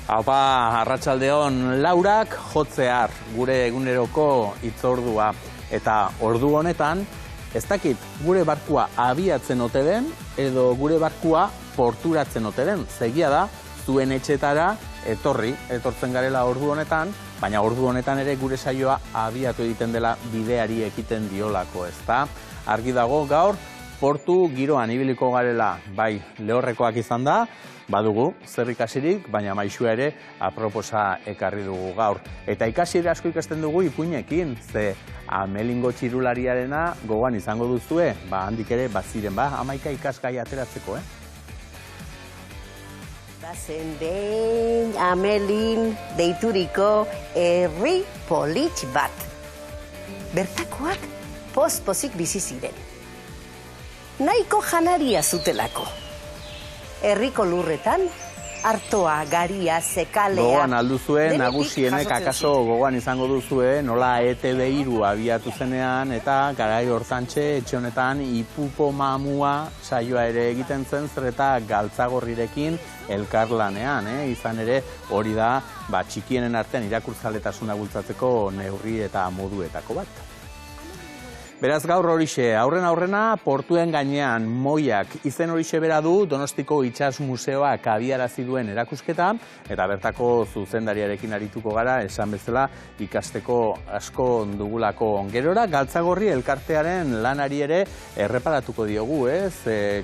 Haupa, arratsaldeon, Laurak jotzear gure eguneroko hitzordua. Eta ordu honetan, ez dakit gure barkua abiatzen ote den, edo gure barkua porturatzen ote den. Segia da, zuen etxetara etortzen garela ordu honetan, baina ordu honetan ere gure saioa abiatu egiten dela bideari ekiten diolako, ezta? Argi dago gaur, portu giroan ibiliko garela, bai, lehorrekoak izan da, badugu, zer ikasirik, baina maisua ere aproposa ekarri dugu gaur. Eta ikasi ere asko ikasten dugu ipuinekin, ze Amelingo txirulariarena gogoan izango duzue, handik ere baziren, 11 ikasgai ateratzeko, Bazen behin Amelin deituriko herri politx bat. Bertakoak pozik bizi ziren. Nahiko janaria zutelako. Herriko lurretan, artoa, garia, zekalea... Gogoan alduzue, nagusienek akaso gogoan izango duzue, nola ETV3 abiatu zenean, eta garai hortantxe, etxe honetan, ipupo mamua saioa ere egiten zen, zer eta galtzagorrirekin elkarlanean, izan ere hori da, txikienen artean irakurtzaletasuna bultzatzeko neurri eta moduetako bat. Beraz gaur horixe, aurrena portuen gainean Moiak izen horixe bera du Donostiko Itsas Museoak abiarazi duen erakusketa, eta bertako zuzendariarekin arituko gara, esan bezala ikasteko asko dugulako ongerora. Galtzagorri elkartearen lanari ere erreparatuko diogu,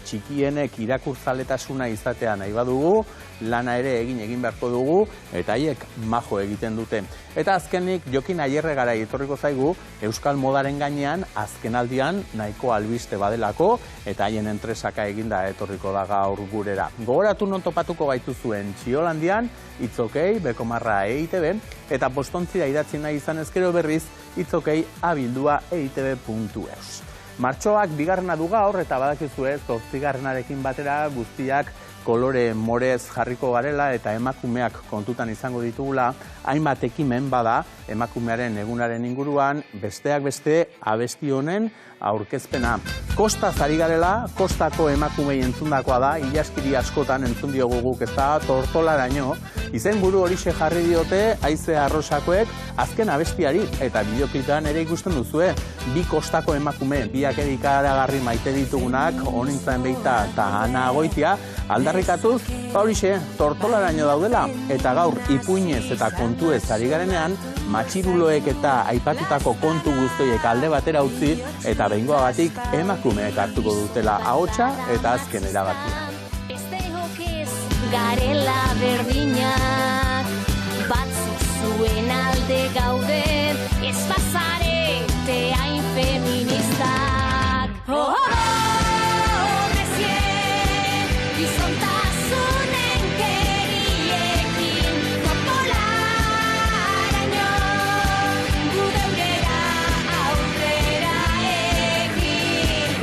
txikienek irakurtzaletasuna izatea nahi badugu, lana ere egin beharko dugu, eta haiek majo egiten dute. Eta azkenik Jokin Aierregarai etorriko zaigu Euskal modaren gainean azkenaldian nahiko albiste badelako, eta haien entresaka eginda etorriko da gaur gurera. Gogoratu non topatuko gaituzuen Txiolandian, itzokei, bekomarra EITB, eta postontzira idatzi nahi izan ezkero berriz, itzokei abildua eitb.eus. Martxoak bigarrena du gaur, eta badakizue 8. batera guztiak kolore morez jarriko garela eta emakumeak kontutan izango ditugula, hainbat ekimen bada emakumearen egunaren inguruan, besteak beste abesti honen aurkezpena. Kostaz ari garela, kostako emakumei entzundakoa da, ilaskiri askotan entzun diogu guk, ez da tortolaraino, izenburu horixe jarri diote Haize Arrosakoek azken abestiari, eta bideoklipean ere ikusten duzue, bi kostako emakume, biak erikaragarri maite ditugunak, Onintzaen Beita eta Ana Goitia, aldarrikatuz, horixe, tortolaraino daudela, eta gaur ipuinez eta kontuez ari garenean, matxiruloek eta aipatutako kontu guztoiek alde batera utzi, eta behingoagatik emakumeek hartuko dutela ahotsa eta azken erabakia. Garela berdinak, batzuk zuen alde gauden, ez bazarete hain feministak. Gizontasunen keriekin, popolaraino, gure ungera aurrera egin.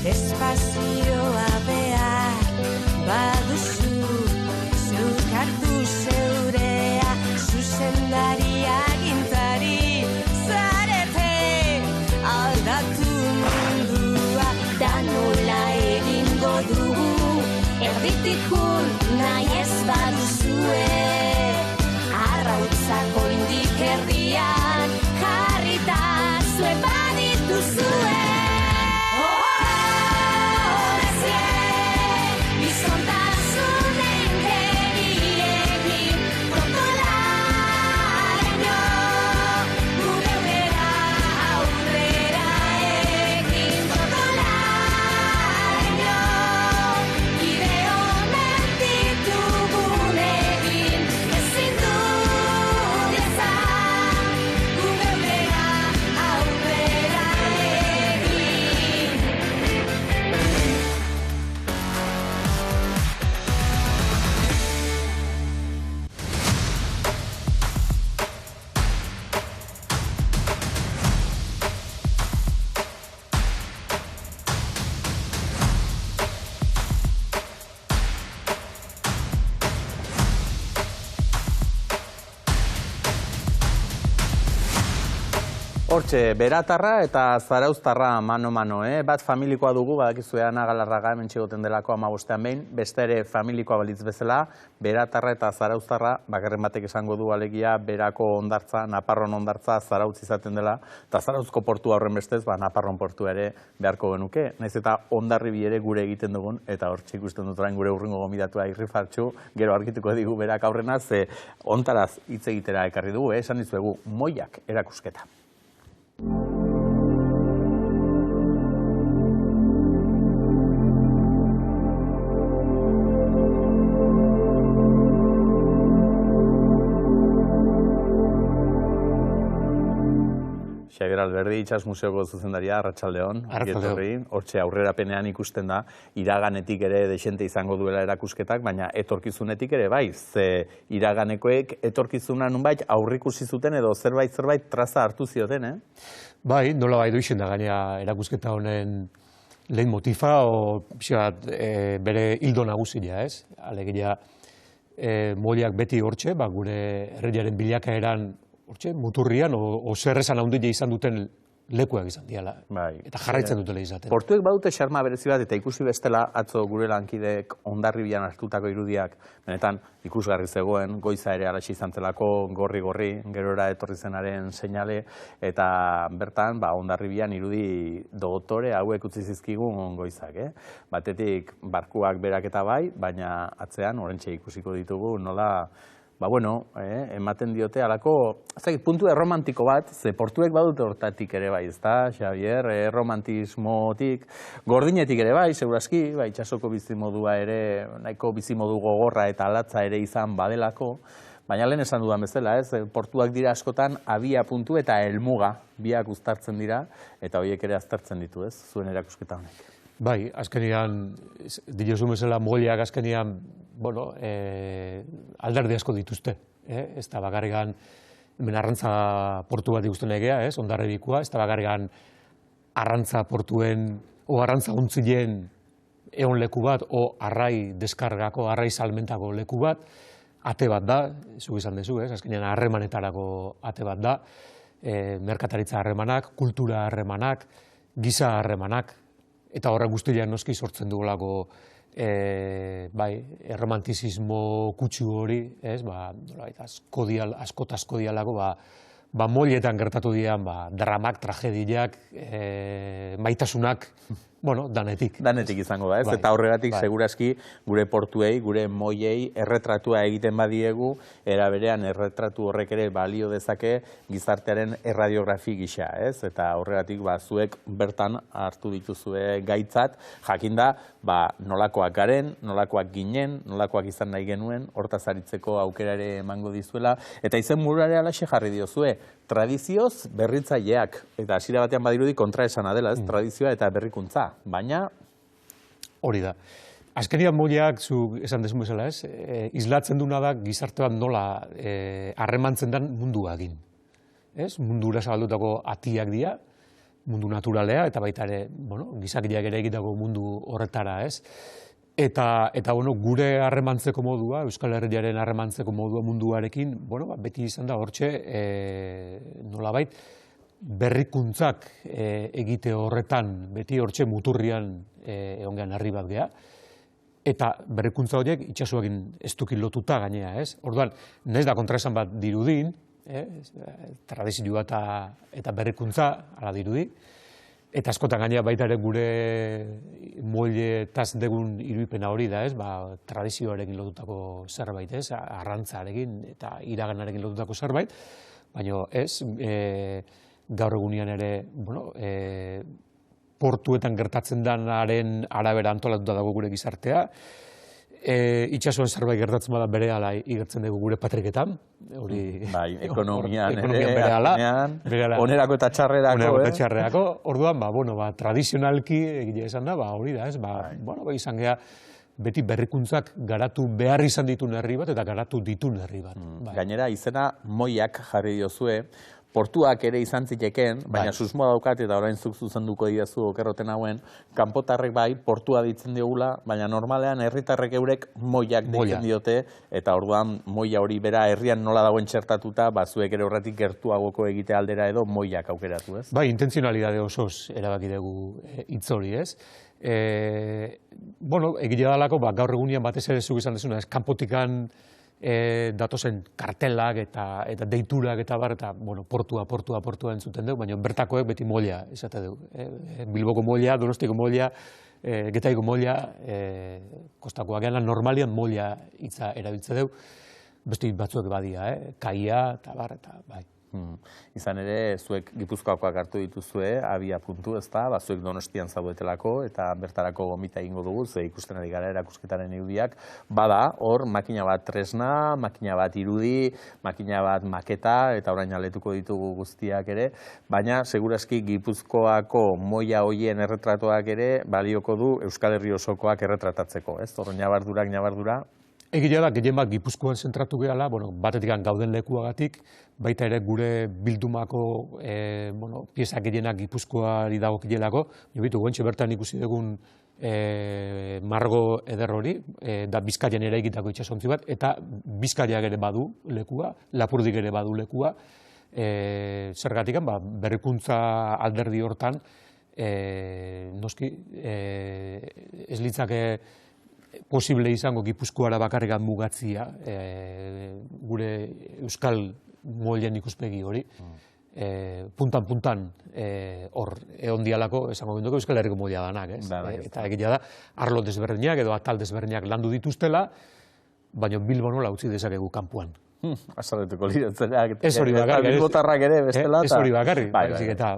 Espazioa behar baduzu, zuk hartu zeurea, zuzendari agintari zarete aldatu mundua. Da nola egingo dugu, erditikun nahi ez baduzue, arrautzako indik erdian, jarrita zue badituzue. Hortxe, beratarra eta zarauztarra mano-mano, bat familikoa dugu, badakizue Ana Galarraga hemen txigoten delako 15ean behin, beste ere familikoa balitz bezala, beratarra eta zarauztarra, bakarren batek esango du alegia, berako ondartza, Naparron ondartza zarautz izaten dela, eta zarauzko portua horren bestez, Naparron portua ere beharko genuke, naiz eta Hondarribi ere gure egiten dugun, eta hortxe ikusten dut orain gure urringo gomidatua Irrifartxu, gero argituko digu berak aurrena, ze ontaraz hitz egitera ekarri dugu, esan dizuegu Moiak erakusketa. Xabier Alberdi, Itsas Museoko zuzendaria, Arratsaldeon. Arratsaldeon. Hortxe aurrerapenean ikusten da, iraganetik ere dexente izango duela erakusketak, baina etorkizunetik ere bai, ze iraganekoek etorkizuna nunbait aurrikusi zuten edo zerbait traza hartu zioten, Bai, nola bai duixen da gainea erakusketa honen lehen motifa, o bere hildo nagusia, ez? Alegia, Moiak beti hortxe, gure herriaren bilakaeran hortxe, muturrian, o zer esan handia izan duten lekuak izan diala. Eta jarraitzen dutela izaten. Portuek badute xarma berezi bat, eta ikusi bestela atzo gure lankideek Hondarribian hartutako irudiak, benetan ikusgarri zegoen, goiza ere alaxi izan zelako, gorri-gorri, gerora etorri zenaren seinale, eta bertan, Hondarribian irudi dotore hauek utzi zizkigun goizak, Batetik, barkuak berak eta bai, baina atzean, orentxe ikusiko ditugu, nola, ematen diote alako, puntu erromantiko bat, ze portuek badute hortatik ere bai, ezta, Xabier, erromantismotik, gordinetik ere bai, segurazki, itsasoko bizimodua ere, nahiko bizimodu gogorra eta alatza ere izan badelako, baina lehen esan dudan bezala, portuak dira askotan abia puntu eta helmuga biak uztartzen dira, eta horiek ere aztertzen ditu, zuen erakusketa honek. Bai, azkenian, diozun bezala Moiak azkenian, alderdi asko dituzte. Ez da bakarrikan, arrantza portu bat ikusten egea, Hondarribikoa, ez da bakarrikan arrantza portuen, o arrantza untzilen egon leku bat, o arrai deskargako, arrai salmentako leku bat, ate bat da, zu izan dezu, azkenian harremanetarako ate bat da, merkataritza harremanak, kultura harremanak, giza harremanak, eta horrek guztiak noski sortzen dugulako erromantizismo kutsu hori, asko dialako, Moietan gertatu dian dramak, tragediak, maitasunak, danetik. Danetik izango da, eta horregatik segurazki gure portuei, gure Moiei erretratua egiten badiegu, era berean erretratu horrek ere balio dezake gizartearen erradiografi gisa, eta horregatik zuek bertan hartu dituzue gaitzat, jakinda nolakoak garen, nolakoak ginen, nolakoak izan nahi genuen, hortaz aritzeko aukera ere emango dizuela, eta izen burare alaxe jarri diozue, tradizioz berritzaileak, eta hasiera batean badirudi kontraesana dela, tradizioa eta berrikuntza, baina... Hori da. Azkenian Moiak, zu esan desun bezala, islatzen duna da gizarte bat nola harremantzen den munduagin. Mundura zabaldutako atiak dira, mundu naturalea, eta baita ere, gizakiak ere egitako mundu horretara, Eta gure harremantzeko modua, Euskal Herriaren harremantzeko modua munduarekin, beti izan da hortxe, nolabait, berrikuntzak egite horretan, beti hortxe muturrian egongean herri bat geha, eta berrikuntza horiek itsasoakin estukin lotuta gainea, Orduan, nahiz da kontraesan bat dirudin, tradizioa eta berrikuntza, ala dirudi, eta askotan gainea baita ere gure Moietaz degun iruipena hori da, tradizioarekin lotutako zerbait, arrantzarekin eta iraganarekin lotutako zerbait, baina gaur egunean ere, portuetan gertatzen denaren arabera antolatuta dago gure gizartea, itsasoan zerbait gertatzen bada berehala igertzen dugu gure patriketan. Bai, ekonomian ere, onerako eta txarrerako. Orduan, tradizionalki egia esan da, hori da, izan geha beti berrikuntzak garatu behar izan ditun herri bat eta garatu ditun herri bat. Gainera, izena Moiak jarri diozue, portuak ere izan zitekeen, baina susmoa daukat eta orain zuk zuzenduko didazu okerroten hauen, kanpotarrek bai portua ditzen diogula, baina normalean herritarrek eurek moiak ditzen diote, eta orduan moia hori bera herrian nola dagoen txertatuta, zuek ere horretik gertuagoko egite aldera edo moiak aukeratu, ez? Bai, intenzionalidade osoz erabaki dugu hitz hori, ez? Bueno, egile dalako, gaur egunean batez ere zuk izan dezuna, ez kanpotikan datozen kartelak eta deiturak eta bar, eta portua entzuten dugu, baina bertakoek beti molla esate dugu. Bilboko molla, Donostiko molla, Getaiko molla, kostakoak gehan normalian molla hitza erabiltze dugu, beste batzuek badia, kaia eta bar, eta bai. Izan ere, zuek Gipuzkoakoak hartu dituzue, abia puntu, ez da, zuek Donostian zaudetelako, eta bertarako gomita egingo dugu, ze ikusten ari gara erakusketaren irudiak, bada, hor, makina bat tresna, makina bat irudi, makina bat maketa, eta orain aletuko ditugu guztiak ere, baina, segurazki, Gipuzkoako moia hoien erretratuak ere, balioko du Euskal Herri osokoak erretratatzeko, ez? Hor, ñabardura. Egilea da, gehien bat Gipuzkoan zentratu gehala, batetik gauden lekuagatik, baita ere gure bildumako piezak gehienak Gipuzkoari dagokilelako, bitu gontxe bertan ikusi dugun margo eder hori, da Bizkaian ere egitako itxasontzi bat, eta Bizkaiak ere badu lekua, Lapurdik ere badu lekua, zergatik berrikuntza alderdi hortan, noski, ez litzake posible izango Gipuzkoara bakarrikan mugatzia gure euskal moien ikuspegi hori. Puntan hor egon dialako, esango binduko Euskal Herriko moia danak, ez? Eta egia da, arlo desberdinak edo atal desberdinak landu dituztela, baina Bilbo nola utzi dezakegu kanpuan. Azaletuko liratzenak, ez hori bakarrik, Bilbotarrak ere bestela. Ez hori bakarrik, eta,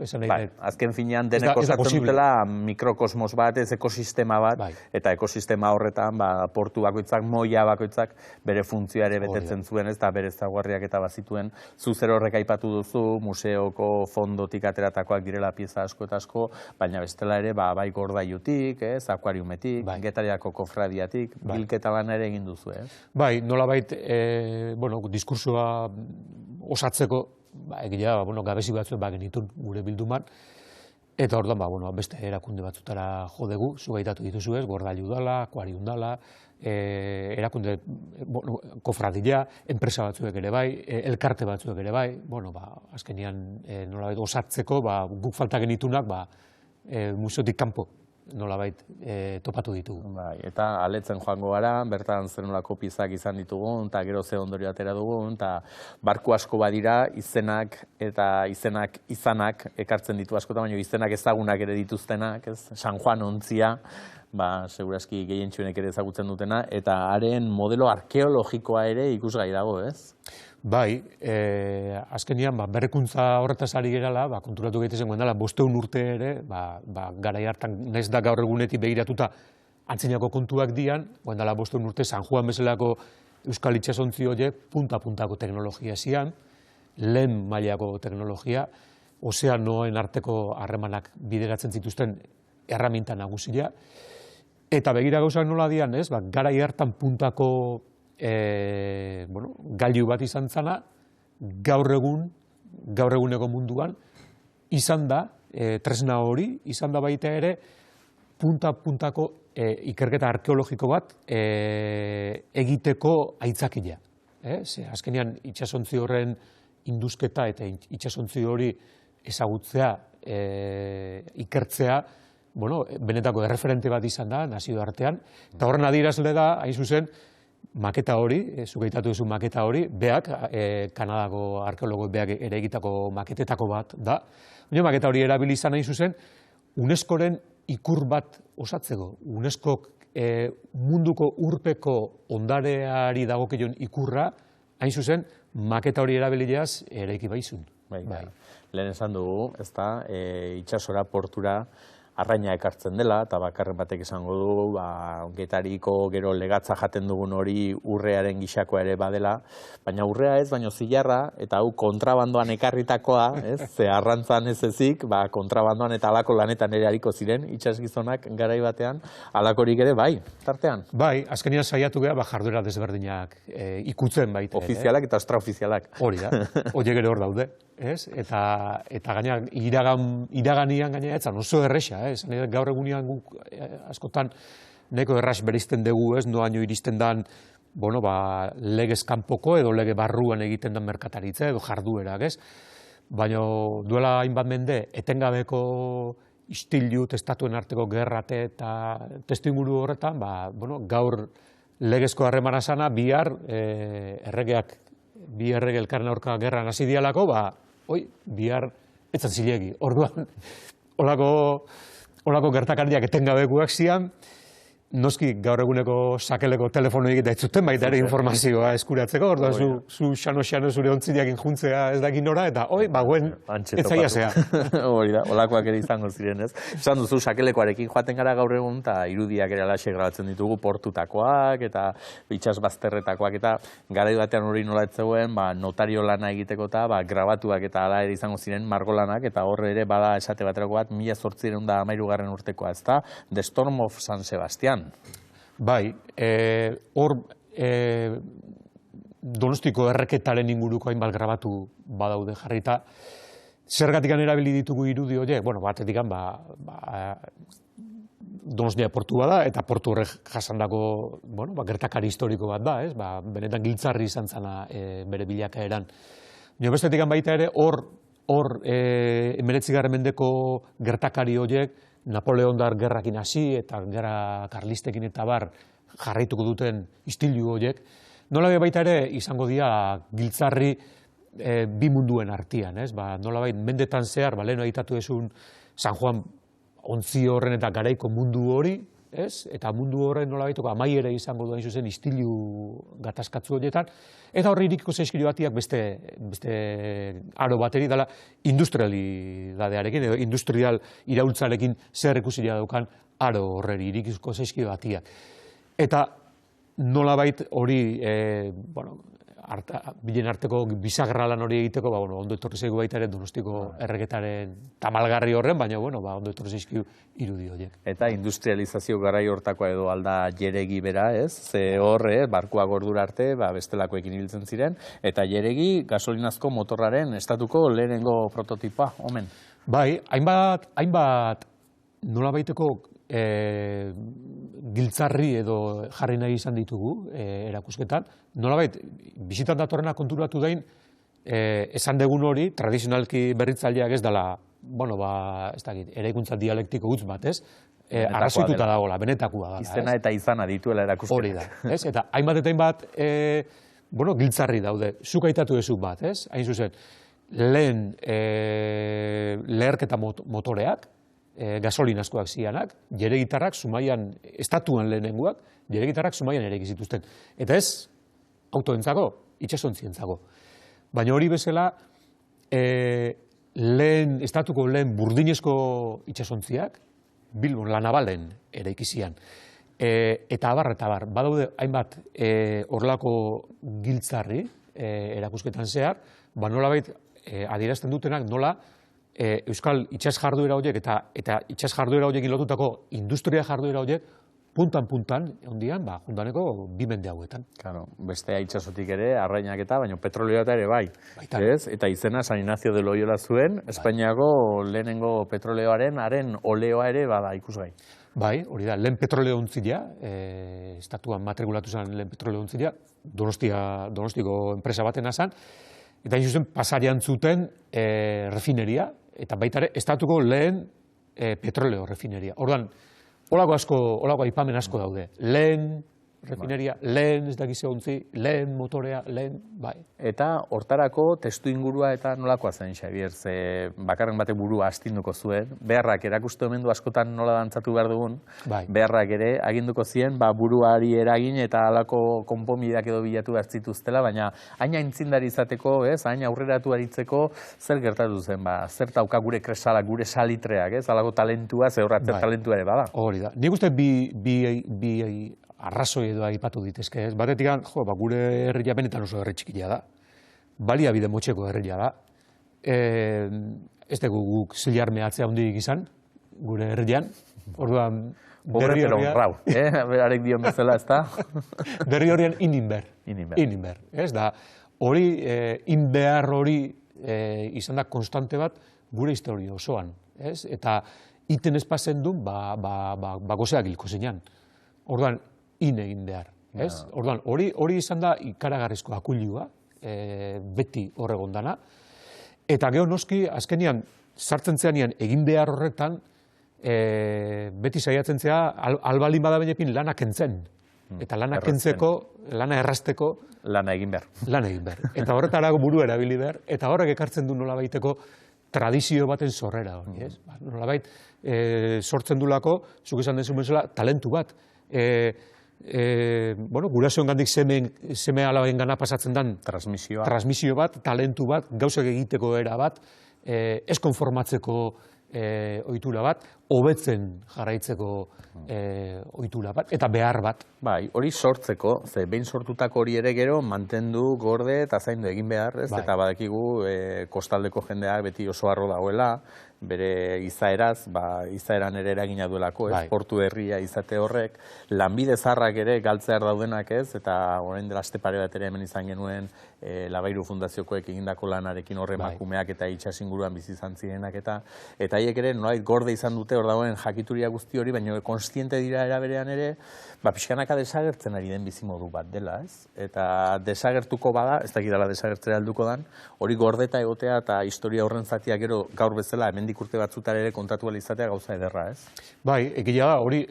esan nahi. Azken finean denek osatzen dutela mikrokosmos bat, ez ekosistema bat, eta ekosistema horretan portu bakoitzak, moia bakoitzak bere funtzioa ere betetzen zuen, ez da bere ezaugarriak eta bazituen. Zuzer horrek aipatu duzu, museoko fondotik ateratakoak direla pieza asko eta asko, baina bestela ere bai gordailutik, akuariumetik, Getariako kofradiatik, bilketa lan ere egin duzu, ez? Bai, nolabait diskursoa osatzeko, egia da, gabezi batzuek genitun gure bilduman, eta orduan, beste erakunde batzutara jodegu, zugaitatu dituzu ez, gordailu dala, akuarium dala, erakunde kofradila, enpresa batzuek ere bai, elkarte batzuek ere bai, azkenian nolabait osatzeko, guk falta genitunak, museotik kanpo nolabait topatu ditugu. Eta aletzen joango gara, bertan zer nolako piezak izan ditugun, eta gero ze ondorio atera dugun, eta barku asko badira, izenak eta izanak ekartzen ditu askotan, baina izenak ezagunak ere dituztenak, San Juan ontzia, segurazki gehientsuenek ere ezagutzen dutena, eta haren modelo arkeologikoa ere ikusgai dago, ez? Bai, azkenian berrikuntza horretaz ari gerala, konturatu gaitezen guen dela, 500 urte ere, garai hartan, naiz da gaur egunetik begiratuta antzinako kontuak dian, guen dela 500 urte San Juan bezalako euskal itxasontzi horiek punta-puntako teknologia zian, lehen mailako teknologia, ozeanoen arteko harremanak bideratzen zituzten erraminta nagusia, eta begira gauzak nola dian, ez, garai hartan puntako gailu bat izan zana, gaur eguneko munduan, izan da, tresna hori, izan da baita ere, punta-puntako ikerketa arkeologiko bat egiteko aitzakila. Azkenean, itxasontzi horren induzketa eta itxasontzi hori ezagutzea, ikertzea, benetako erreferente bat izan da, nazio artean, eta horren adierazle da, hain zuzen, maketa hori, zugaitatu duzu maketa hori, beak, Kanadako arkeologo beak ere egitako maketetako bat da. Baina maketa hori erabili izan hain zuzen, UNESCOren ikur bat osatzeko. UNESCO munduko urpeko ondareari dagokion ikurra, hain zuzen, maketa hori erabiliaz eraiki baizun. Lehen esan dugu, ez da, itxasora, portura, arraina ekartzen dela, eta bakarren batek esango du, Getariko gero legatza jaten dugun hori urrearen gixakoa ere badela, baina urrea ez, baina zilarra, eta hau kontrabandoan ekarritakoa, ze arrantzan ez ezik, kontrabandoan eta alako lanetan ere hariko ziren, itxasgizonak garai batean, alakorik ere bai, tartean. Bai, azkenean saiatu geha, jarduera desberdinak ikutzen baita. Ofizialak eta extraofizialak. Hori da, horiek ere hor daude. ez? Eta gaina iraganian gaina etzan oso erresa, ez? Gaur egunean guk askotan nahiko erraz bereizten dugu, ez? Noaino iristen dan, bueno, legez kanpoko edo lege barruan egiten den merkataritza edo jarduerak, ez? Baina duela hainbat mende etengabeko istilu, testatuen arteko gerrate eta testuinguru horretan, bueno, gaur legezko harremana sana, bihar bi errege elkarren aurka gerran hasi dialako, bihar etzan zilegi. Orduan, olako gertakariak etengabekuak zian, noski gaur eguneko sakeleko telefono egite ez zuten baita ere informazioa eskuratzeko, orduan zu xano zure ontzineakin juntzea ez dakin nora, eta guen ez zaila zea. Hori da, olakoak ere izango ziren, ez? Esan duzu, sakelekoarekin joaten gara gaur egun, eta irudiak ere alaxe grabatzen ditugu portutakoak, eta itxas bazterretakoak, eta garai batean hori nola etzegoen, notario lana egiteko eta grabatuak eta ala ere izango ziren margolanak, eta horre ere bada esate baterako bat, 1813 urtekoa, ez da, The Storm of San Sebastian. Bai, hor Donostiko erreketaren inguruko hainbat grabatu badaude jarrita. Zergatikan erabili ditugu irudi horiek, bueno, batetik Donostia portu bada, eta portu horrek jasandako, bueno, gertakari historiko bat da, ez? Benetan giltzarri izan zana bere bilakaeran. Bestetik baita ere, hor 19. mendeko gertakari horiek, Napoleondar gerrakin hasi eta gerra karlistekin eta jarraituko duten istilu horiek, nolabait baita ere izango dira giltzarri bi munduen artean, ez? Nolabait mendetan zehar, lehen aitatu esun San Juan ontzi horren eta garaiko mundu hori, ez? Eta mundu horren nolabaiteko amaiera izango duen zuzen istilu gatazkatzu horietan, eta horri irikiko zaizkio batiak beste aro bateri dela industrialidadearekin, edo industrial iraultzarekin zer ikusiria daukan aro horreri irikiko zaizkio batiak. Eta nolabait hori, bilen arteko bisagerralan hori egiteko, ondo etorri zaigu baita ere Donostiko erreketaren tamalgarri horren, baina ondo etorri zaizkiu irudi horiek. Eta industrializazio garai hortakoa edo alda jeregi bera, ez? Ze horre, barkuak ordura arte, bestelakoekin hiltzen ziren, eta jeregi gasolinazko motorraren estatuko lehenengo prototipoa, omen. Bai, hainbat nolabaiteko giltzarri edo jarri nahi izan ditugu erakusketan. Nolabait, bizitan datorrena konturatu dain, esan degun hori, tradizionalki berritzaileak ez dela, ez dakit, eraikuntza dialektiko gutz bat, ez? Arrazoituta dagoela, benetakoa da. Izena eta izana dituela erakusketan. Hori da, ez? Eta hainbat eta hainbat, giltzarri daude, zuk aitatu ezun bat, ez? Hain zuzen, lehen leherketa motoreak, gasolinazkoak zianak, jere gitarrak Zumaian, estatuan lehenengoak, jere gitarrak Zumaian ere egizituzten. Eta ez, autoentzako, itxasontzientzako. Baina hori bezala, estatuko lehen burdinezko itxasontziak, Bilbon, La Navalen ere ikizian. Eta abar, badaude hainbat horlako giltzarri erakusketan zehar, nolabait adierazten dutenak nola Euskal itxas jarduera horiek eta itxas jarduera horiekin lotutako industria jarduera horiek puntan, ondian, jundaneko bi mende hauetan. Claro, bestea itxasotik ere, arrainak baina petrolioa eta ere bai. Eta izena San Ignacio de Loyola zuen, Espainiako lehenengo petroleoaren, haren oleoa ere bada ikusgai. Bai, hori da, lehen petroleo ontzila, estatuan matrikulatu zen lehen petroleo ontzila, Donostiko enpresa batena zen, eta hain zuzen pasarian zuten refineria, eta baita ere, estatuko lehen petroleo refineria. Orduan, holako aipamen asko daude. Lehen refineria, lehen ez dakize ontzi, lehen motorea, lehen, bai. Eta hortarako testu ingurua eta nolakoa zen, Xabier, ze bakarren bate burua astinduko zuen, beharrak erakuste omen du askotan nola dantzatu behar dugun, beharrak ere aginduko zien, buruari eragin eta halako konponbideak edo bilatu behar zituztela, baina haina intzindari izateko, haina aurreratu aritzeko, zer gertatu zen, zer tauka gure kresalak, gure salitreak, halako talentua, ze horratzen talentua ere bada. Hori da, nik uste bi arrazoi edo aipatu ditezke, ez? Batetik, gure herria benetan oso herri txikia da. Baliabide motxeko herria da. Ez dugu guk zilar mehatzea hondik izan, gure herrian. Orduan, berri horrian... Berarek dion bezala, ez da? Berri horrian ininber. Ez da, hori, inbehar hori izan da konstante bat gure historia osoan, ez? Eta iten espazen du, gozeak hilko zeinan. Orduan, egin behar, ez? Orduan, hori izan da ikaragarrizko akulua, beti horregon dana. Eta geho noski, azkenian, sartzen zeanian egin behar horretan, beti saiatzen zea, albalin bada benepin lanak entzen. Eta lanak entzeko, lana errazteko, lana egin behar. Eta horretarago buru erabili behar, eta horrek ekartzen du nola baiteko tradizio baten sorrera hori, ez? Nola bait, sortzen dulako, zuk esan dezu bezala, talentu bat. Gurasoen gandik seme alaben gana pasatzen den transmisio bat, talentu bat, gauzak egiteko era bat, ez konformatzeko ohitura bat, hobetzen jarraitzeko ohitura bat, eta behar bat. Bai, hori sortzeko, ze behin sortutako hori ere gero mantendu, gorde eta zaindu egin behar, ez? Eta badakigu kostaldeko jendeak beti oso harro dagoela, bere izaeraz, izaeran ere eragina duelako, ez? Portu herria izate horrek, lanbide zaharrak ere galtzear daudenak, ez? Eta orain dela aste pare bat ere hemen izan genuen Labairu Fundaziokoek egindako lanarekin horre emakumeak eta itsasinguruan bizi izan zirenak eta haiek ere nolait gorde izan dute hor dagoen jakituria guzti hori, baina kontziente dira era berean ere, pixkanaka desagertzen ari den bizimodu bat dela, ez? Eta desagertuko bada, ez dakidala desagertzera helduko dan, hori gordeta egotea eta historia horren zatia gero gaur bezala hemendik urte batzutar ere kontatu ahal izatea gauza ederra, ez? Bai, egia da, hori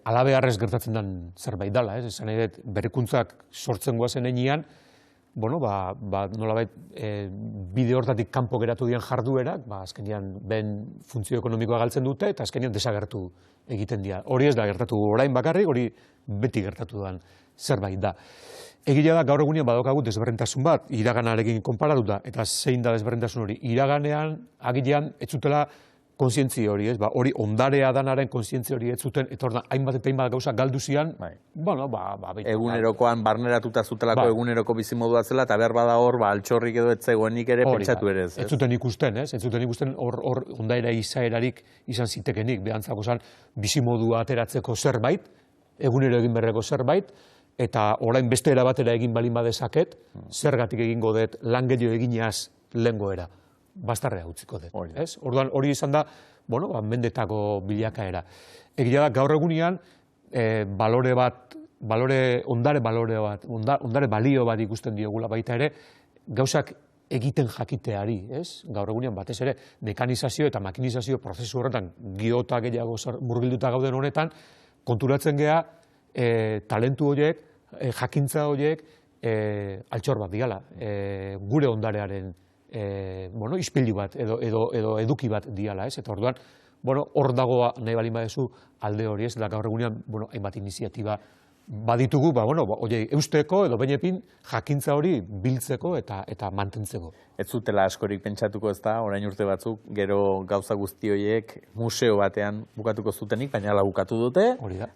alabeharrez gertatzen den zerbait dela, ez? Esan nahi dut, berrikuntzak sortzen guazen enean, nolabait bide hortatik kanpo geratu dian jarduerak, azkenean ben funtzio ekonomikoa galtzen dute, eta azkenean desagertu egiten dira. Hori ez da gertatu orain bakarrik, hori beti gertatu den zerbait da. Egia da, gaur egunean badaukagu desberdintasun bat, iraganarekin konparatuta, eta zein da desberdintasun hori. Iraganean, agilean, ez zutela kontzientzia hori, ez? Hori ondarea danaren kontzientzia hori ez zuten, eta hor da, hainbat eta hainbat gauza galdu zian, egunerokoan barneratuta zutelako eguneroko bizimodua zela, eta behar bada hor, altxorrik edo ez zegoenik ere pentsatu ere ez. Ez zuten ikusten, ez? Ez zuten ikusten hor ondaera izaerarik izan zitekenik, behantzako zan bizimodua ateratzeko zerbait, egunero egin berreko zerbait, eta orain beste erabatera egin balin badezaket, zergatik egingo dut lan gehiago eginaz lehengoera. Bastarrea utziko dut. Orduan hori izan da, mendetako bilakaera. Egia da, gaur egunean, ondare balio bat ikusten diogula baita ere, gauzak egiten jakiteari, ez? Gaur egunean batez ere, mekanizazio eta makinizazio prozesu horretan, giota gehiago murgilduta gauden honetan, konturatzen gea, talentu horiek, jakintza horiek, altxor bat diala, gure ondarearen ispilu bat edo eduki bat diala, ez? Eta orduan, hor dagoa nahi balin badezu alde hori, ez? Eta gaur egunean, hainbat iniziatiba baditugu, eusteko edo benepin jakintza hori biltzeko eta mantentzeko. Ez zutela askorik pentsatuko ez da, orain urte batzuk, gero gauza guzti horiek museo batean bukatuko zutenik, baina hala bukatu dute,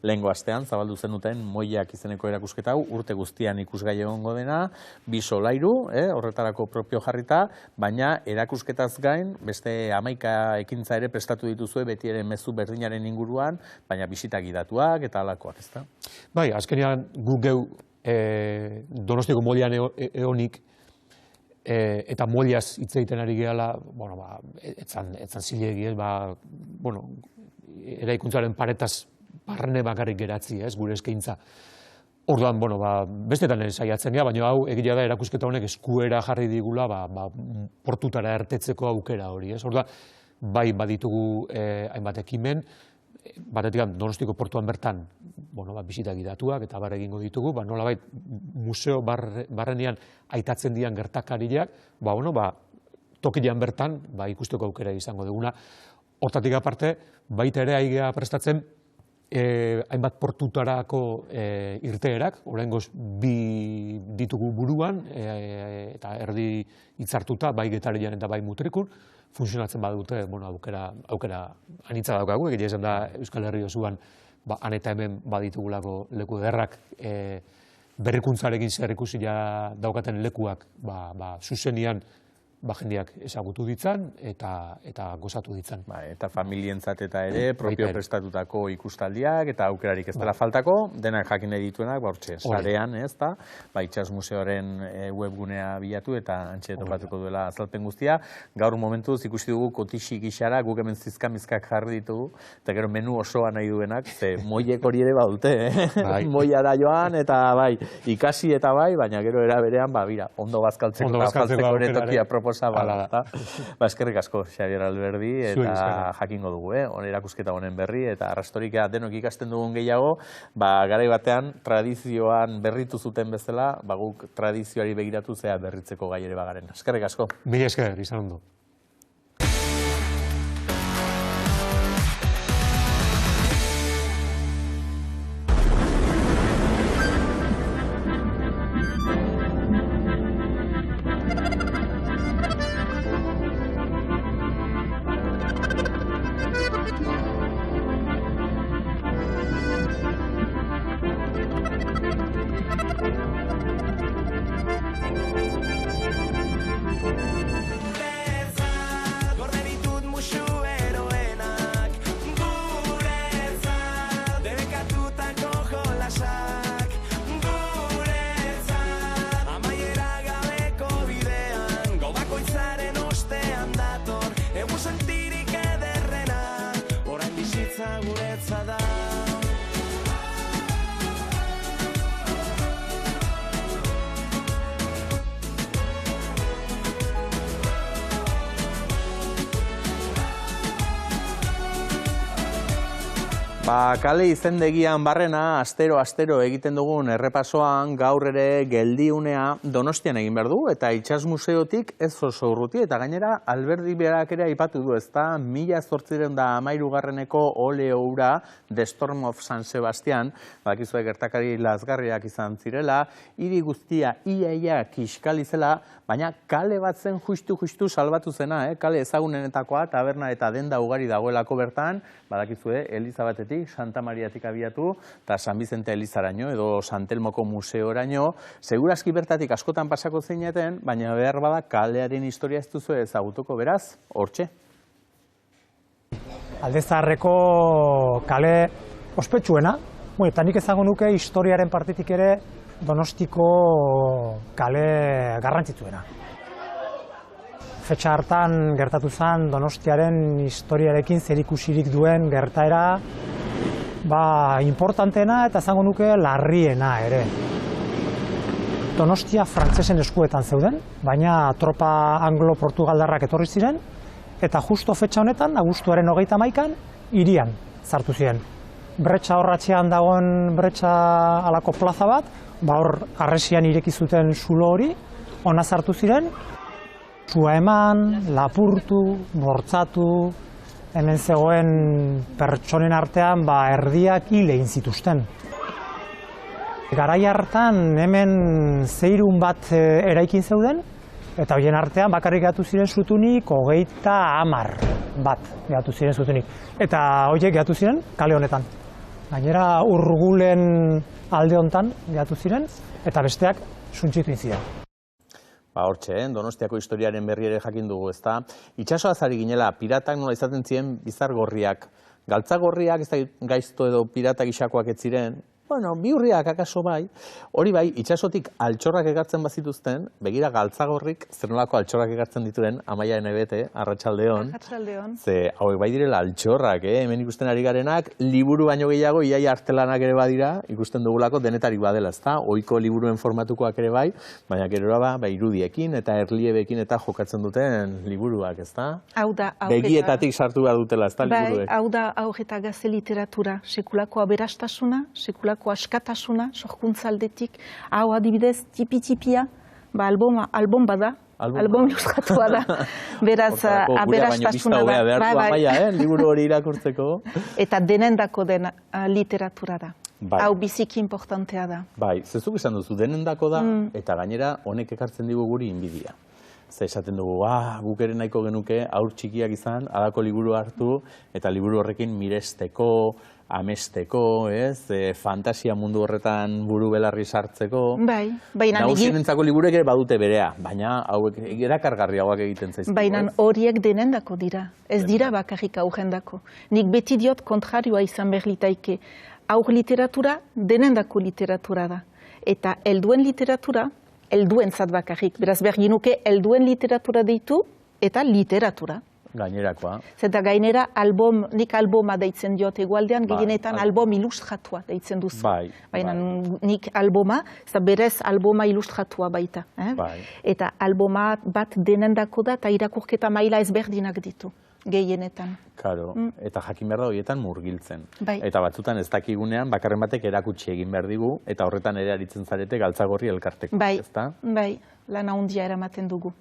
lehengo astean, zabaldu zen duten Moiak izeneko erakusketa hau, urte guztian ikusgai egongo dena, 2 solairu, horretarako propio jarrita, baina erakusketaz gain, beste 11 ekintza ere prestatu dituzue, beti ere mezu berdinaren inguruan, baina bisita gidatuak eta halakoak, ez da? Bai, azkenean gu geu Donostiako Moian eonik, eta Moiaz hitz egiten ari gehala, etzan zilegi, eraikuntzaren paretaz barrene bakarrik geratzi, gure eskaintza. Orduan, bestetan saiatzen gara, baina hau egia da erakusketa honek eskuera jarri digula portutara ertetzeko aukera hori. Orduan, bai baditugu hainbat ekimen, batetik Donostiko portuan bertan bisita gidatuak eta bar egingo ditugu, nolabait museo barrenean aitatzen dian gertakariak, tokian bertan ikusteko aukera izango duguna. Hortatik aparte, baita ere aigea prestatzen hainbat portutarako irteerak, oraingoz 2 ditugu buruan, eta erdi hitzartuta, bai Getarian eta bai Mutrikun, funtzionatzen badute, aukera anitza daukagu, egia esan da Euskal Herri osoan, han eta hemen baditugulako leku ederrak, berrikuntzarekin zer ikusia daukaten lekuak, zuzenian jendeak ezagutu ditzan eta gozatu ditzan. Eta familientzat eta ere, propio prestatutako ikustaldiak, eta aukerarik ez dela faltako, denak jakin nahi dituenak, hortxe, sarean, ez da, Itsas Museoaren webgunea bilatu eta antxe topatuko duela azalpen guztia. Gaur momentuz ikusi dugu kotixi gixara, guk hemen zizkamizkak jarri ditugu, eta gero menu osoa nahi duenak, ze moiek hori ere badute, moiara joan, eta ikasi eta baina gero era berean, bira, ondo bazkaltzeko eta faltzeko ere tokia proposa bada. Eskerrik asko, Xabier Alberdi, eta jakingo dugu, erakusketa honen berri, eta arrastorik denok ikasten dugun gehiago, garai batean tradizioan berritu zuten bezala, guk tradizioari begiratu zea berritzeko gai ere bagaren. Eskerrik asko. Mila esker, izan ondo. Kale izendegian barrena, astero egiten dugun errepasoan, gaur ere geldiunea Donostian egin behar du, eta Itsas Museotik ez oso urruti, eta gainera Alberdi berak ere aipatu du, ezta 1813ko oleo hura The Storm of San Sebastian, bakizue gertakari lazgarriak izan zirela, hiri guztia ia kiskali zela, baina kale bat zen justu salbatu zena, kale ezagunenetakoa, taberna eta denda ugari dagoelako bertan, badakizue Elizabatetik, Santa Mariatik abiatu, eta San Bizente Elizaraino edo Santelmoko museoraino, segurazki bertatik askotan pasako zeineten, baina behar bada kalearen historia ez duzu ezagutuko, beraz, hortxe. Aldezaharreko kale ospetsuena, eta nik ezagun nuke historiaren partitik ere Donostiko kale garrantzitsuena. Fetxa hartan gertatu zen Donostiaren historiarekin zerikusirik duen gertaera importanteena eta esango nuke larriena ere. Donostia frantsesen eskuetan zeuden, baina tropa anglo-portugaldarrak etorri ziren, eta justo fetxa honetan, abuztuaren 31an, hirian sartu ziren. Bretxa horratzean dagoen bretxa alako plaza bat, hor harresian ireki zuten zulo hori, ona sartu ziren, sua eman, lapurtu, bortzatu, hemen zegoen pertsonen artean erdiak hil egin zituzten. Garai hartan hemen zeirun bat eraikin zeuden, eta horien artean bakarrik gehatu ziren zutunik 30 bat gehatu ziren zutunik. Eta horiek gehatu ziren kale honetan. Gainera Urgulen alde hontan gehatu ziren, eta besteak suntsitu ziren. Hortxe, Donostiako historiaren berri ere jakin dugu, ezta? Itsasoaz ari ginela, piratak nola izaten ziren bizargorriak. Galtzagorriak, ez da gaizto edo pirata gixakoak ez ziren, bihurriak akaso bai, hori bai, itsasotik altxorrak ekartzen bazituzten, begira galtzagorrik, zer nolako altxorrak ekartzen dituen, Amaia Enebete, arratsaldeon. Arratsaldeon. Ze, hauek bai direla altxorrak, hemen ikusten ari garenak, liburu baino gehiago, iaia artelanak ere badira, ikusten dugulako denetarik badela, ezta? Ohiko liburuen formatukoak ere bai, baina gerora irudiekin eta erliebekin eta jokatzen duten liburuak, ezta? Hau da, begietatik sartu behar dutela, ezta liburuek? Bai, hau da, aurreta gazte literatura, sekulako aberastasuna, sekulako askatasuna, sorkuntzaldetik, hau adibidez, tipi-tipia, album bada, album ilustratua da, beraz, aberastasuna da. Liburu hori irakurtzeko. Eta denendako den literatura da. Hau biziki importantea da. Bai, zezuk esan duzu, denendako da, eta gainera honek ekartzen digu guri inbidia. Ze esaten dugu, guk ere nahiko genuke, aur txikiak izan, halako liburu hartu, eta liburu horrekin miresteko, amesteko, ez? Fantasia mundu horretan buru belarri sartzeko. Bai, baina Nagusienentzako liburuek ere badute berea, baina hauek erakargarriagoak egiten zaizkigu. Baina horiek denendako dira, ez dira bakarrik aurrendako. Nik beti diot kontrarioa izan behar litaike. Aur literatura denendako literatura da. Eta helduen literatura, helduentzat bakarrik. Beraz behar ginuke helduen literatura deitu eta literatura. Gainerakoa. Zeta gainera nik alboma deitzen diot egualdean, gehienetan album ilustratua deitzen duzu. Baina nik alboma, berez alboma ilustratua baita. Eta alboma bat denendako da eta irakurketa maila ezberdinak ditu, gehienetan. Karo, eta jakin behar da horietan murgiltzen. Eta batzutan ez dakigunean, bakarren batek erakutsi egin behar digu, eta horretan ere aritzen zarete galtzagorri elkarteko, ezta? Bai, lana hundia eramaten dugu.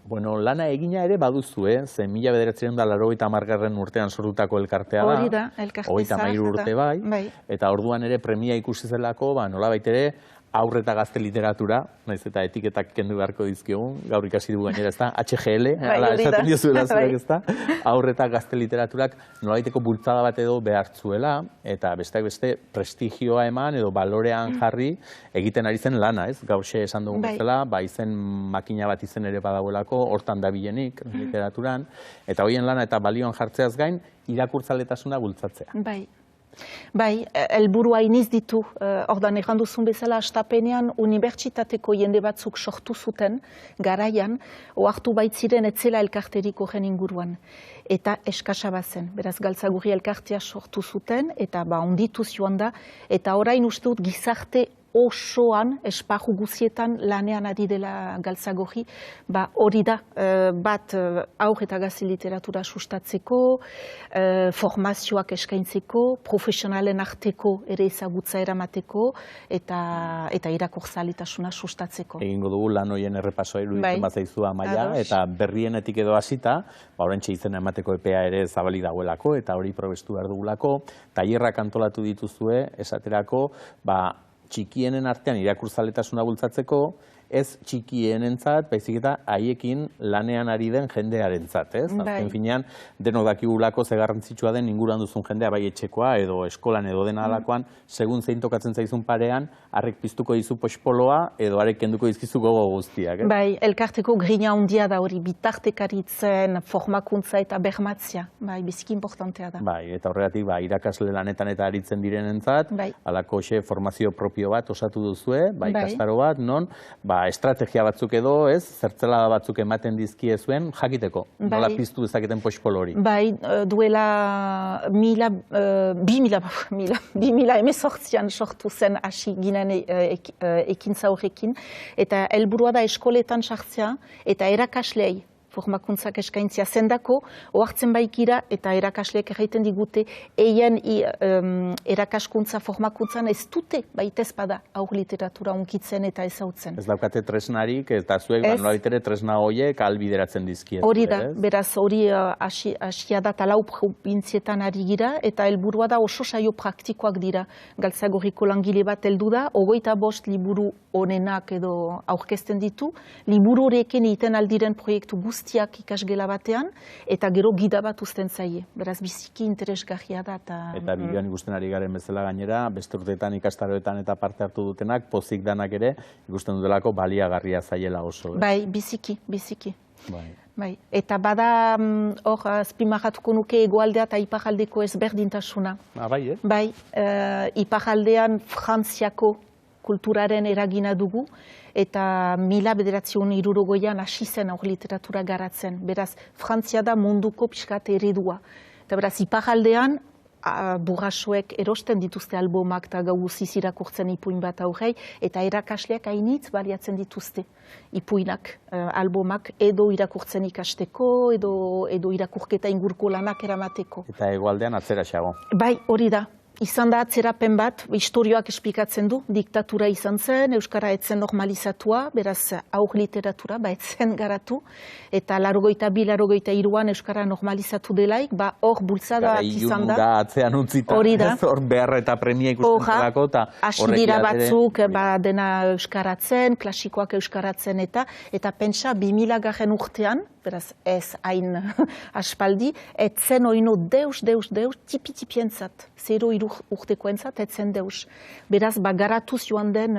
Bueno, lana egina ere baduzu, ze 1980 urtean sortutako elkartea da. Hori da, elkarte zahar. 33 urte bai, eta orduan ere premia ikusi zelako, nolabait ere, aurre eta gazte literatura, naiz eta etiketak kendu beharko dizkiogun, gaur ikasi dugu gainera, ez da, HGL, esaten diozuela zuek, ez da, aurre eta gazte literaturak nolabaiteko bultzada bat edo behartzuela, eta besteak beste prestigioa eman edo balorean jarri egiten ari zen lana, ez? Gaurxe esan dugun bezala, izen makina bat izen ere badagoelako, hortan dabilenik literaturan, eta horien lana eta balioan jartzeaz gain, irakurtzaletasuna bultzatzea. Bai, helburua iniz ditu, ordan egan duzun bezala, astapenean unibertsitateko jende batzuk sortu zuten, garaian, ohartu baitziren etzela elkarterik horren inguruan. Eta eskasa bazen, beraz Galtzagurri elkartea sortu zuten, eta ondituz joan da, eta orain uste dut gizarte osoan, esparru guzietan lanean ari dela Galtzagorri, hori da, bat aur eta gazte literatura sustatzeko, formazioak eskaintzeko, profesionalen arteko ere ezagutza eramateko, eta irakurzaletasuna sustatzeko. Egingo dugu lan horien errepasoa iruditzen bazaizu Amaia, eta berrienetik edo hasita, oraintxe izena emateko epea ere zabalik dagoelako, eta hori probestu behar dugulako, tailerrak antolatu dituzue, esaterako, txikienen artean irakurzaletasuna bultzatzeko, ez txikienentzat, baizik eta haiekin lanean ari den jendearentzat, ez? Azken finean, denok dakigulako ze garrantzitsua den inguruan duzun jendea bai etxekoa edo eskolan edo dena alakoan, segun zein tokatzen zaizun parean, harrek piztuko dizu poxpoloa edo harrek kenduko dizkizu gogo guztiak, ez? Bai, elkarteko grina handia da hori, bitartekaritzen, formakuntza eta bermatzea, biziki importantea da. Bai, eta horregatik, irakasle lanetan eta aritzen direnentzat, alako formazio propio bat osatu duzue, ikastaro bat, non, estrategia batzuk edo, ez, zertzelada batzuk ematen dizkie zuen, jakiteko, nola piztu dezaketen poxpolo hori. Bai, duela 2018an sortu zen hasi ginen ekintza horrekin, eta helburua da eskoletan sartzea, eta erakaslei formakuntzak eskaintzia zendako, ohartzen baikira eta erakasleek erraiten digute, eien erakaskuntza formakuntzan ez dute baitez bada aur literatura unkitzen eta ezautzen. Ez daukate tresnarik eta zuek nolaitere tresna horiek albideratzen dizkiet. Hori da, beraz hori hasia da talau probintzietan ari gira eta helburua da oso saio praktikoak dira. Galtzagorriko langile bat heldu da, 25 liburu onenak edo aurkezten ditu, liburu horiekin egiten aldiren proiektu guztiak ikasgela batean, eta gero gida bat uzten zaie. Beraz, biziki interesgarria da. Eta bideoan ikusten ari garen bezala gainera, beste urteetan ikastaroetan eta parte hartu dutenak, pozik danak ere, ikusten dutelako baliagarria zaiela oso. Bai, biziki. Bai. Eta bada, hor, azpimarratuko nuke egoaldea eta iparaldeko ezberdintasuna. Bai, Bai, iparaldean Frantziako kulturaren eragina dugu, eta 1960an hasi zen aur literatura garatzen. Beraz, Frantzia da munduko pixkat eredua. Eta beraz, iparaldean, burrasuek erosten dituzte albomak eta gau guziz irakurtzen ipuin bat aurrei, eta erakasleak hainitz baliatzen dituzte ipuinak, albomak edo irakurtzen ikasteko, edo irakurketa ingurko lanak eramateko. Eta hegoaldean atzera xago. Bai, hori da. Izan da atzerapen bat, historioak esplikatzen du, diktatura izan zen, Euskara etzen normalizatua, beraz aur literatura, etzen garatu, eta 82-83an Euskara normalizatu delaik, hor bultzada bat izan da. Ilunura atzean utzita, hor beharra eta premia ikusten zelako, eta horrek dira batzuk, dena Euskaratzen, klasikoak Euskaratzen eta pentsa 2000 urtean, beraz ez hain aspaldi, etzen oino deus, tipi-tipientzat, 0 urtekoentzat, etzen deus. Beraz, garatuz joan den,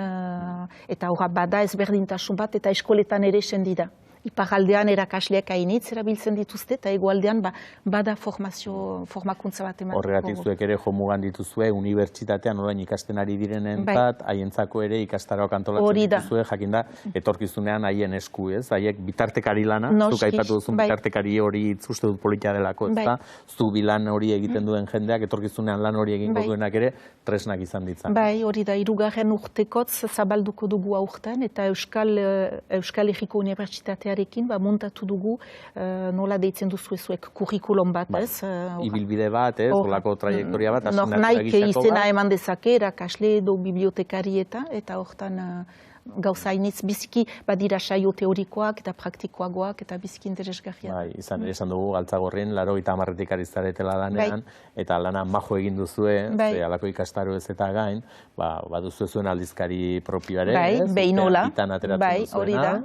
eta horra bada ezberdintasun bat, eta eskoletan ere sendida. Iparaldean erakasleak hainitz erabiltzen dituzte, eta hegoaldean bada formakuntza bat emateko. Horregatik zuek ere jomugan dituzue, unibertsitatean orain ikasten ari direnentzat, haientzako ere ikastaroak antolatzen dituzue, jakinda, etorkizunean haien esku, ez? Haiek bitartekari lana, zuk aipatu duzun bitartekari hori uste dut politia delako, ez da? Zu bilan hori egiten duen jendeak, etorkizunean lan hori egingo duenak ere, tresnak izan ditzan. Bai, hori da, 3. urtekotz zabalduko dugu aurten, eta Euskal Herriko Unibertsitatea montatu dugu, nola deitzen duzuezuek, kurrikulum bat, ez? Ibilbide bat, ez? Olako trajektoria bat, naik izena eman dezake, erakasle edo bibliotekari eta hortan gauza hainitz biziki badira saio teorikoak eta praktikoagoak eta biziki interesgarriak. Bai, esan dugu Galtzagorrien 80 ari zaretela lanean, eta lana majo egin duzue, halako ikastaro ez eta gain, baduzu zuen aldizkari propioare, ez? Bai, nola, hori da,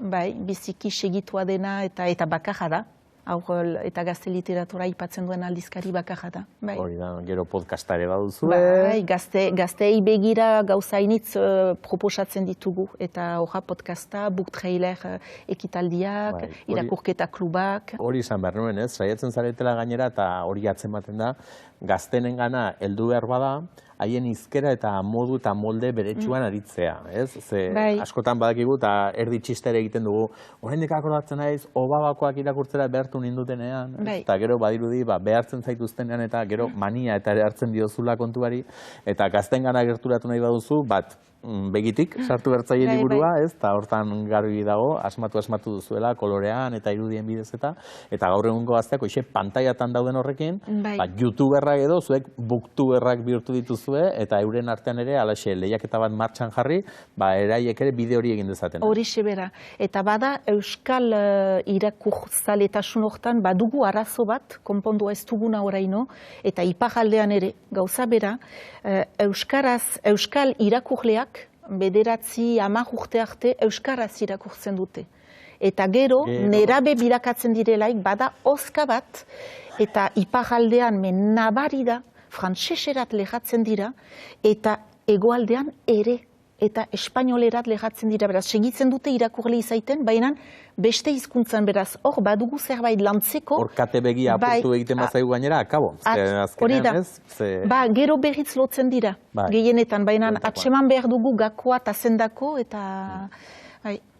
biziki segitua dena eta bakarra da. Eta gazte literatura aipatzen duen aldizkari bakarra da. Hori da, gero podcastare baduzue. Bai, gazteei begira gauza hainitz proposatzen ditugu. Eta horra podcasta, book trailer ekitaldiak, irakurketa klubak. Hori izan behar nuen, ez? Saiatzen zaretela gainera eta hori atzematen da, gaztenen gana heldu behar bada, haien hizkera eta modu eta molde beretsuan aritzea, ez? Ze askotan badakigu eta erdi txistere egiten dugu, oraindik akordatzen naiz, Obabakoak irakurtzera behartu nindutenean, eta gero badirudi behartzen zaituztenean eta gero mania eta ere hartzen diozula kontuari, eta gaztengana gerturatu nahi baduzu, begitik sartu bertzaile liburua, ez? Eta hortan garbi dago, asmatu duzuela kolorean eta irudien bidez eta gaur egungo gazteak hoxe pantailatan dauden horrekin, youtuberrak edo zuek booktuberrak bihurtu dituzue eta euren artean ere alaxe lehiaketa bat martxan jarri, eraiek ere bide hori egin dezaten. Hori sebera. Eta bada euskal irakurzaletasun hortan badugu arazo bat, konpondua ez duguna oraino, eta iparaldean ere gauza bera, euskal irakurleak 9-10 urte arte euskaraz irakurtzen dute. Eta gero, nerabe bilakatzen direlaik, bada ozka bat, eta iparaldean nabari da, frantseserat lehatzen dira, eta hegoaldean ere, eta espainolerat lehatzen dira, beraz, segitzen dute irakurle izaiten, baina beste hizkuntzan beraz, hor badugu zerbait lantzeko. Hor kate begia apurtu egiten mazaigu gainera, akabo. Hori da, gero berriz lotzen dira, gehienetan, baina atseman behar dugu gakoa eta zendako,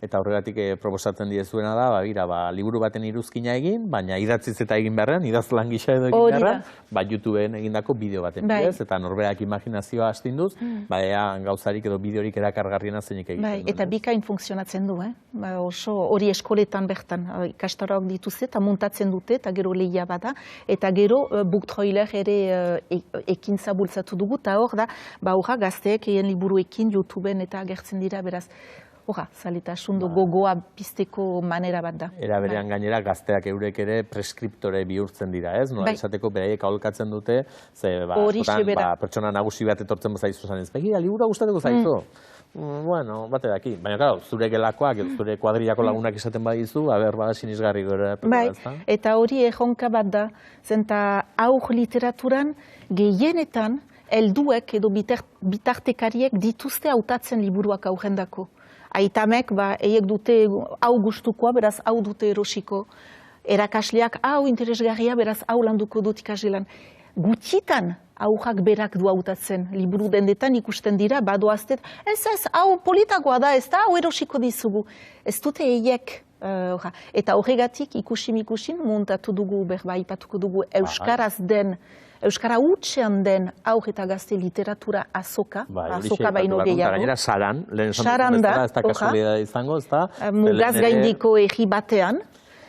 eta horregatik proposatzen diezuena da, liburu baten iruzkina egin, baina idatziz eta egin beharrean, idazlan gisa edo egin beharrean, Youtubeen egindako bideo baten bidez, eta norberak imaginazioa astinduz, gauzarik edo bideorik erakargarriena zeinik egiten. Eta bikain funtzionatzen du, oso hori eskoletan bertan, ikastaroak dituzte eta muntatzen dute, eta gero lehia bada, eta gero book trailer ere ekintza bultzatu dugu, eta hor da, horra gazteek egin liburuekin Youtubeen eta agertzen dira, beraz, horra, zaletasun gogoa pizteko manera bat da. Era berean gainera gazteak eurek ere preskriptore bihurtzen dira, ez? Nola esateko beraiek aholkatzen dute, ze pertsona nagusi bat etortzen zaizu zanez. Begira, liburua gustatuko zaizu? Bueno, bate daki. Baina, zure gelakoak, zure kuadrillako lagunak esaten badizu, bada sinisgarri gora. Eta hori erronka bat da, zenta aur literaturan gehienetan helduek edo bitartekariek dituzte hautatzen liburuak aurrendako. Aitamek, eiek dute hau gustukoa, beraz hau dute erosiko. Erakasleak hau interesgarria, beraz hau landuko dut ikasgelan. Gutxitan aurrak berak du hautatzen. Liburu dendetan ikusten dira, badoaztet, hau politagoa da, ez da, hau erosiko dizugu. Ez dute eiek. Eta horregatik ikusin montatu dugu, ipatuko dugu euskaraz den, euskara hutsean den aur eta gazte literatura azoka baino gehiago. Gainera, saran, lehen saran da, ez da kasualidad izango, ez da? Mugaz gaindiko egi batean.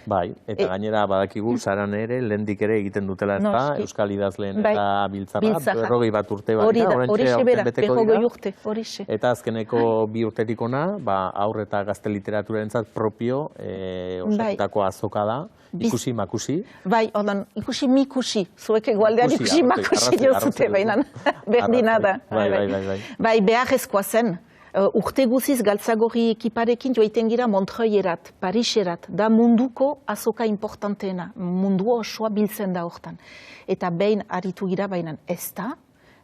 Bai, eta gainera badakigu saran ere, lehendik ere egiten dutela ez da, euskal idazleen eta biltzara, 40 bat urte bat. Horixe bera, 40 urte, horixe. Eta azkeneko 2 urtetik ona, aur eta gazte literaturarentzat propio osatutako azoka da. Ikusi makusi? Bai, ikusi mikusi. Zuek egualdean ikusi makusi diozute, baina berdina da. Bai, beharrezkoa zen. Urte guziz Galtzagorri ekiparekin joaiten gira Montreuillerat, Pariserat, da munduko azoka importanteena. Mundua osoa biltzen da hortan. Eta behin aritu gira, baina ez da,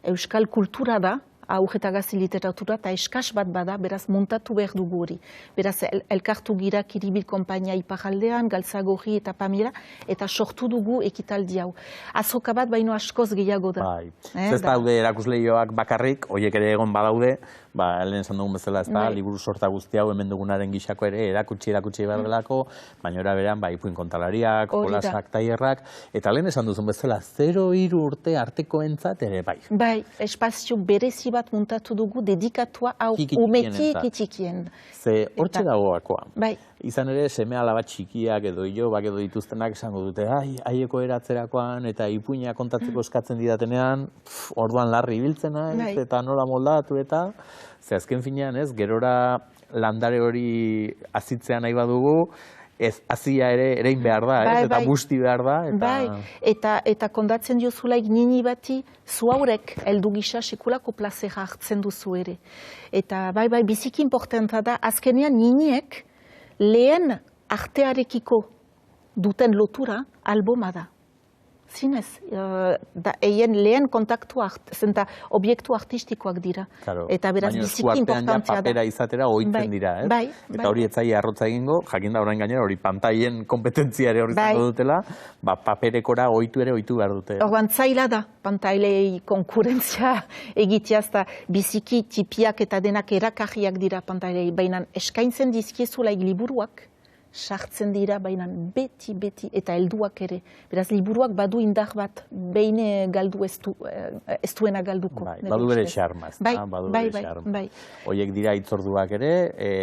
euskal kultura da, aur eta gazte literatura, eta eskas bat bada, beraz montatu behar dugu hori. Beraz, elkartu gira Kiribil Konpainia Iparraldean, Galtzagorri eta Pamira, eta sortu dugu ekitaldi hau. Azoka bat baino askoz gehiago da. Bai. Ez daude erakusleioak bakarrik, horiek ere egon badaude, lehen esan dugun bezala, ez da, liburu sorta guzti hau hemen dugunaren gixako ere erakutsi behar delako, baina ora berean, ipuin kontalariak, jolasak, tailerrak, eta lehen esan duzun bezala, 0-3 urte artekoentzat ere bai. Bai, espazio berezi bat muntatu dugu dedikatua hau umeti txikien. Ze hortxe dagoakoa. Bai. Izan ere, seme-alaba txikiak edo ilobak edo dituztenak esango dute, haieko eratzerakoan eta ipuina kontatzeko eskatzen didatenean, orduan larri ibiltzen naiz, eta nola moldatu eta, ze azken finean ez, gerora landare hori azitzea nahi badugu, ez azia ere erein behar da, eta busti behar da. Bai, eta kondatzen diozulaik nini bati, zu haurek heldu gisa sekulako plazera hartzen duzu ere. Eta bai, biziki importanta da, azkenean niniek lehen artearekiko duten lotura alboma da. Zinez, eien lehen kontaktua, zenta obiektu artistikoak dira. Eta beraz biziki importantzia da. Papera izatera ohitzen dira, ez? Eta hori etzai arrotza egingo, jakinda orain gainera, hori pantaien kompetentzia ere hori zango dutela, paperekora ohitu behar dute. Orban zaila da, pantailei konkurentzia egiteaz, eta biziki tipiak eta denak erakarriak dira pantailei, baina eskaintzen dizkiezulaik liburuak, sartzen dira, baina beti, eta helduak ere. Beraz, liburuak badu indar bat, behin galdu ez duena galduko. Badu bere xarma, ez da? Bai. Hoiek dira hitzorduak ere,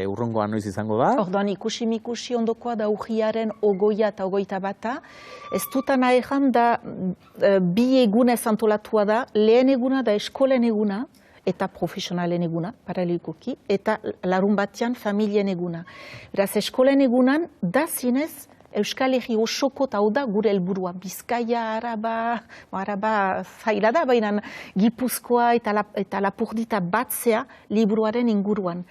urrongoan noiz izango da? Orduan, ikusi ondokoa da urriaren 20 eta 21. Ez dutan aheran da, bi egunez antolatua da, lehen eguna da eskolen eguna, eta profesionalen eguna, paralelikoki, eta larun batean familien eguna. Beraz, eskolen egunan, da zinez, Euskal Herri osoko eta hau da gure helburua. Bizkaia, Araba zaila da, baina Gipuzkoa eta Lapurdita batzea liburuaren inguruan.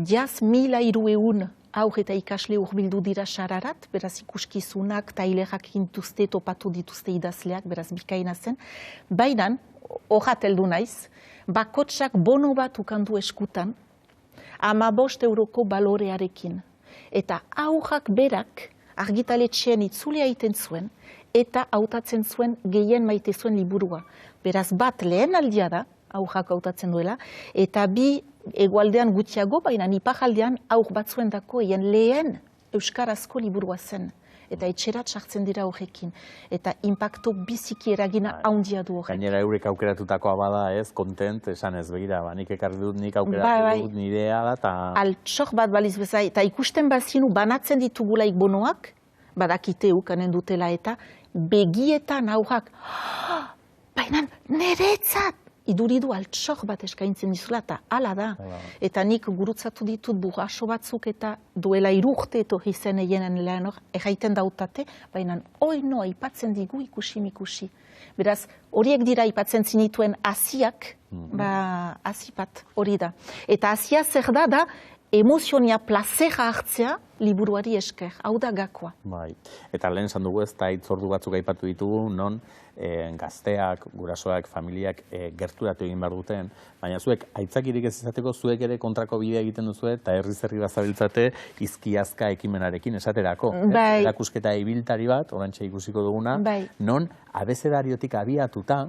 Jaz 1300 aur eta ikasle urbildu dira sararat, beraz ikuskizunak, tailerrak intuzte, topatu dituzte idazleak, beraz bikaina zen. Baina, horrat heldu naiz, bakotsak bono bat ukandu eskutan, 15 euroko balorearekin. Eta aurrak berak argitaletxean itzulia egiten zuen, eta hautatzen zuen gehien maite zuen liburua. Beraz bat lehen aldia da, aurrak hautatzen duela, eta bi egualdean gutxiago, baina iparraldean aur batzuen dako egin lehen euskarazko liburua zen. Eta etxerat sartzen dira horrekin. Eta impacto biziki eragina haundia du horrek. Gainera eurek aukeratutakoa bada ez, kontent, esan ez begira, nik ekarri dut, nik aukeratu dut, nirea da, eta... Altxok bat baliz bezai, eta ikusten bazinu banatzen ditugulaik bonoak, badakite ukanen dutela eta, begietan aurrak, baina niretzat! Iduridu altxok bat eskaintzen dizula, eta ala da. Eta nik gurutzatu ditut burraso batzuk eta duela 3 urte etorri zen egenen lehen hor, erraiten dautate, baina oino aipatzen digu ikusi. Beraz, horiek dira aipatzen zinituen asiak, asipat hori da. Eta asia zer da, emozionia plazera hartzea liburuari esker, hau da gakoa. Eta lehen esan dugu ez, eta hitzordu batzuk aipatu ditugu, non gazteak, gurasoak, familiak gerturatu egin behar duten, baina zuek aitzakirik ez izateko zuek ere kontrako bidea egiten duzu eta herri bazabiltzate izkiazka ekimenarekin esaterako. Erakusketa ibiltari bat, orantxe ikusiko duguna, non abezedariotik abiatuta,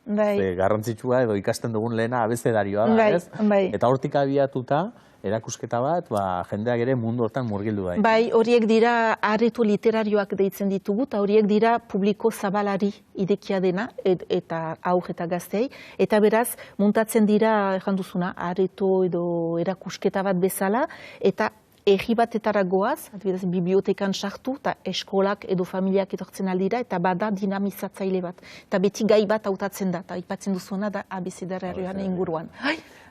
garrantzitsua edo ikasten dugun lehena abezedarioa da, ez? Eta hortik abiatuta, erakusketa bat, jendeak ere mundu hortan murgildu da. Bai, horiek dira areto literarioak deitzen ditugu, eta horiek dira publiko zabalari idekia dena, eta aur eta gaztei, eta beraz, muntatzen dira, janduzuna, areto edo erakusketa bat bezala, eta erri batetara goaz, adibidez, bibliotekan sartu, eta eskolak edo familiak etortzen aldira, eta bada dinamizatzaile bat. Eta beti gai bat hautatzen da, eta aipatzen duzuena da abezedarioan inguruan.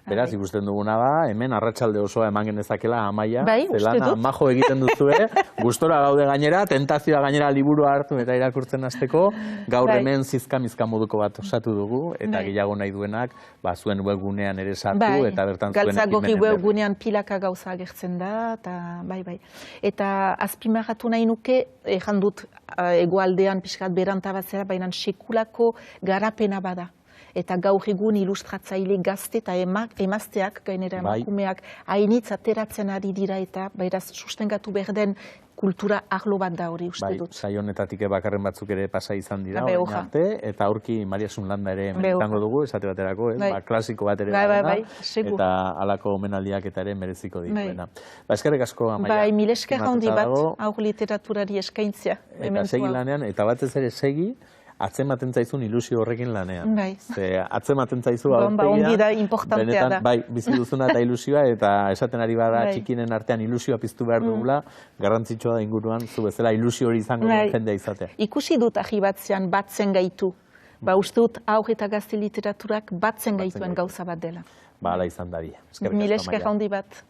Beraz, ikusten duguna da, hemen arratsalde osoa eman genezakela Amaia, zelana majo egiten duzue, gustora gaude gainera, tentazioa gainera liburu hartu eta irakurtzen hasteko, gaur hemen zizka-mizka moduko bat osatu dugu, eta gehiago nahi duenak, zuen webgunean ere sartu, eta bertan zuen ekimenen. Galtzagorri webgunean pilaka gauza agertzen da, eta bai. Eta azpimarratu nahi nuke, jandut egoaldean pixkat berantabatzera, baina sekulako garapena bada. eta gaur egun ilustratzaile gazte eta emazteak, gainera emakumeak, hainitz ateratzen ari dira eta beraz sustengatu behar den kultura arlo bat da hori uste dut. Saio honetatik bakarren batzuk ere pasa izan dira, arte, eta aurki Maria Sunlanda ere izango dugu, esate baterako, klasiko bat ere eta halako omenaldiak eta ere mereziko dituena. Eskerrik asko, Amaia. Mil esker handi bat, aur literaturari eskaintzia. Eta segi lanean, eta batez ere segi, atzematen zaizun ilusio horrekin lanean. Atzematen zaizu aurpegia, benetan, bizi duzuna eta ilusioa, eta esaten ari bada txikinen artean ilusioa piztu behar dugula, garrantzitsua da inguruan, zu bezala ilusio hori izango jendea izatea. Ikusi dut ahibatzean batzen gaitu. Uste dut aur eta gazte literaturak batzen gaituen gauza bat dela. Hala izan da bia. Mil esker handi bat.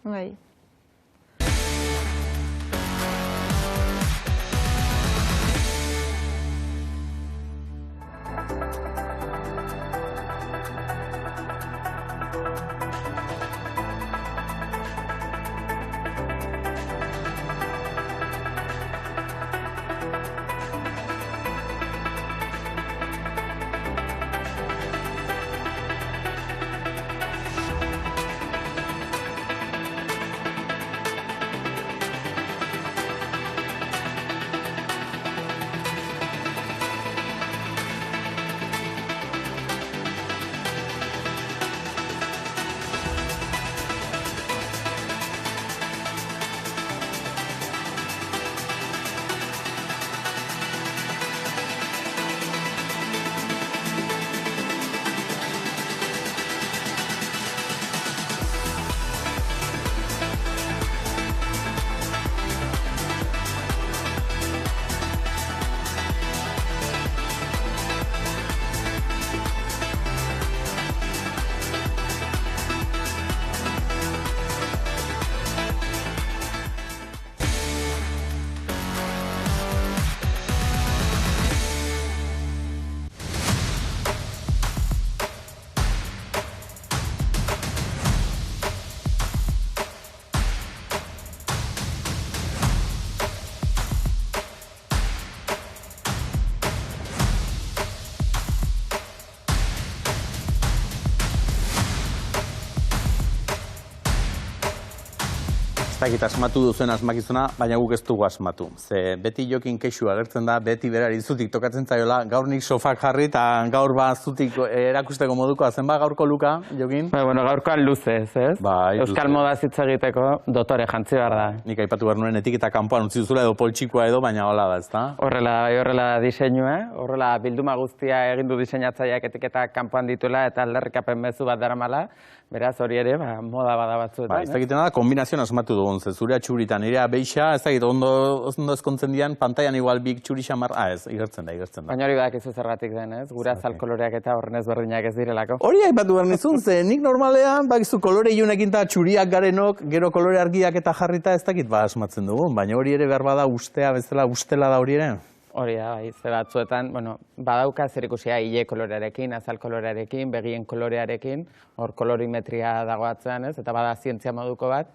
Ez dakit asmatu duzen asmakizuna, baina guk ez dugu asmatu. Ze beti Jokin kexu agertzen da, beti berari zutik tokatzen zaiola, gaur nik sofak jarri eta gaur zutik erakusteko moduko zen gaurko Luka, Jokin? Gaurkoan luzez, ez? Euskal moda hitz egiteko dotore jantzi behar da. Nik aipatu behar nuen etiketa kanpoan utzi duzula edo poltsikoa edo, baina hola da, ez da? Horrela diseinua, horrela bilduma guztia egin du diseinatzaileak etiketa kanpoan dituela eta aldarrikapen mezu bat daramala. Beraz, hori ere, moda bada batzuetan. Ez dakitena da, kombinazioan asmatu dugun, ze zure txuritan, nirea beixa, ez dakit, ondo ezkontzen dian, pantaian igual bik txuri xamar, ez, igertzen da. Baina hori badakizu zergatik den, ez? Gure azal koloreak eta horren ezberdinak ez direlako. Hori aipatu behar nizun, ze nik normalean, bakizu kolore iunekin eta txuriak garenok, gero kolore argiak eta jarrita ez dakit asmatzen dugun, baina hori ere behar bada ustea bezala, ustela da hori ere? Hori da, ze batzuetan, badauka zer ikusia ile kolorearekin, azal kolorearekin, begien kolorearekin, hor kolorimetria dagoatzean, ez? Eta bada zientzia moduko bat.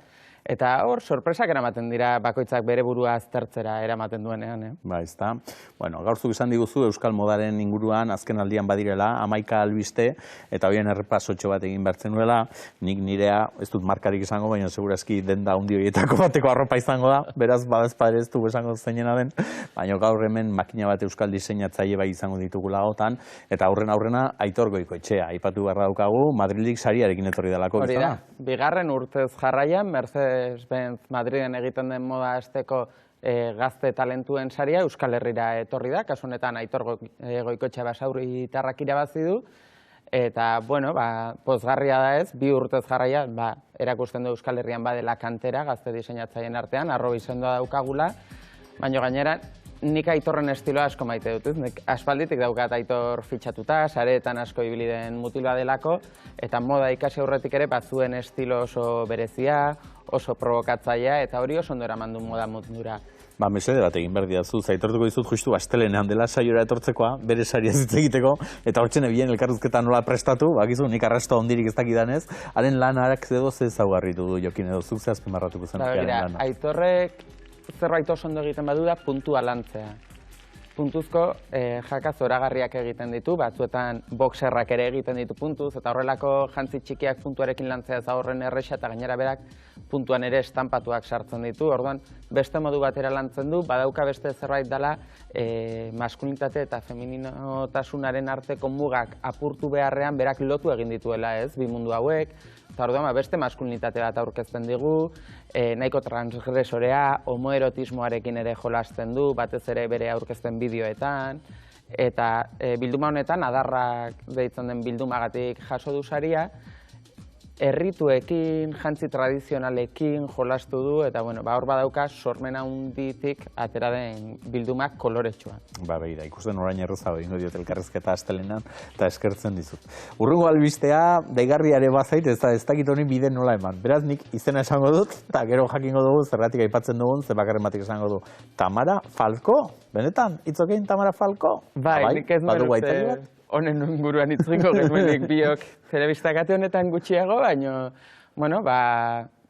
Eta hor, sorpresak eramaten dira bakoitzak bere burua aztertzera eramaten duenean. Ez da. Gaurzuk izan diguzu Euskal modaren inguruan azken aldian badirela, 11 albiste, eta horien errepasotxo bat egin bertzen nuela. Nik nirea, ez dut markarik izango, baina segurazki denda handi horietako bateko arropa izango da. Beraz, badezpadere ez dugu esango zeinena den. Baina gaur hemen makina bat euskal diseinatzaile bai izango ditugula gotan. Eta aurrena Aitor Goikoetxea. Aipatu beharra daukagu, Madrilik sariarekin etorri delako. Hori da, bigarren urtez jarraian, Mercedes-Benz Madriden egiten den moda azteko gazte talentuen saria Euskal Herrira etorri da, kasu honetan Aitor Goikoetxea Basauritarrak irabazi du, eta, pozgarria da ez, 2 urtez jarraian, erakusten du Euskal Herrian badela kantera, gazte diseinatzaileen artean, arrobi sendoa daukagula, baina gainera, nik Aitorren estiloa asko maite dut, nik aspalditik daukat Aitor fitxatuta, sareetan asko ibili den mutil badelako, eta moda ikasi aurretik ere bazuen estilo oso berezia, oso provokatzailea, eta hori oso ondo eraman du moda mundura. Mesede bat egin behar diazu, aitortuko dizut justu astelenean dela saiora etortzekoa, bere saria hitz egiteko, eta hortzen ebien elkarruzketa nola prestatu, bakizu, nik arrasto hondirik ez dakidanez, haren lanarak edo ze ezaugarritu du Jokin edo zuk ze azpimarratuko zen lana. Aitorrek zerbait oso ondo egiten badu da puntua lantzea. puntuzko jaka zoragarriak egiten ditu, batzuetan boxerrak ere egiten ditu puntuz, eta horrelako jantzi txikiak puntuarekin lantzea ez da horren erresa, eta gainera berak puntuan ere estampatuak sartzen ditu, orduan beste modu batera lantzen du, badauka beste zerbait dela maskulinitate eta femininotasunaren arteko mugak apurtu beharrean berak lotu egin dituela, ez, bi mundu hauek, eta orduan beste maskulinitate bat aurkezten digu, nahiko transgresorea, homoerotismoarekin ere jolasten du, batez ere bere aurkezten bideoetan, eta bilduma honetan, adarrak deitzen den bildumagatik jaso du saria, errituekin, jantzi tradizionalekin jolastu du, eta hor badauka sormen handitik atera den bildumak koloretsua. Begira, ikusten orain erraza egingo diot elkarrizketa astelenan, eta eskertzen dizut. Urrungo albistea, daigarriare bazait, ez dakit honi bide nola eman. Beraz, nik izena esango dut, eta gero jakingo dugu, zerratik aipatzen dugun, bakarren batik esango du. Tamara Falco? Benetan, itzokein Tamara Falco? Bai, nik ez nuen uste honen inguruan itziko genuenik biok telebistakate honetan gutxiago, baina,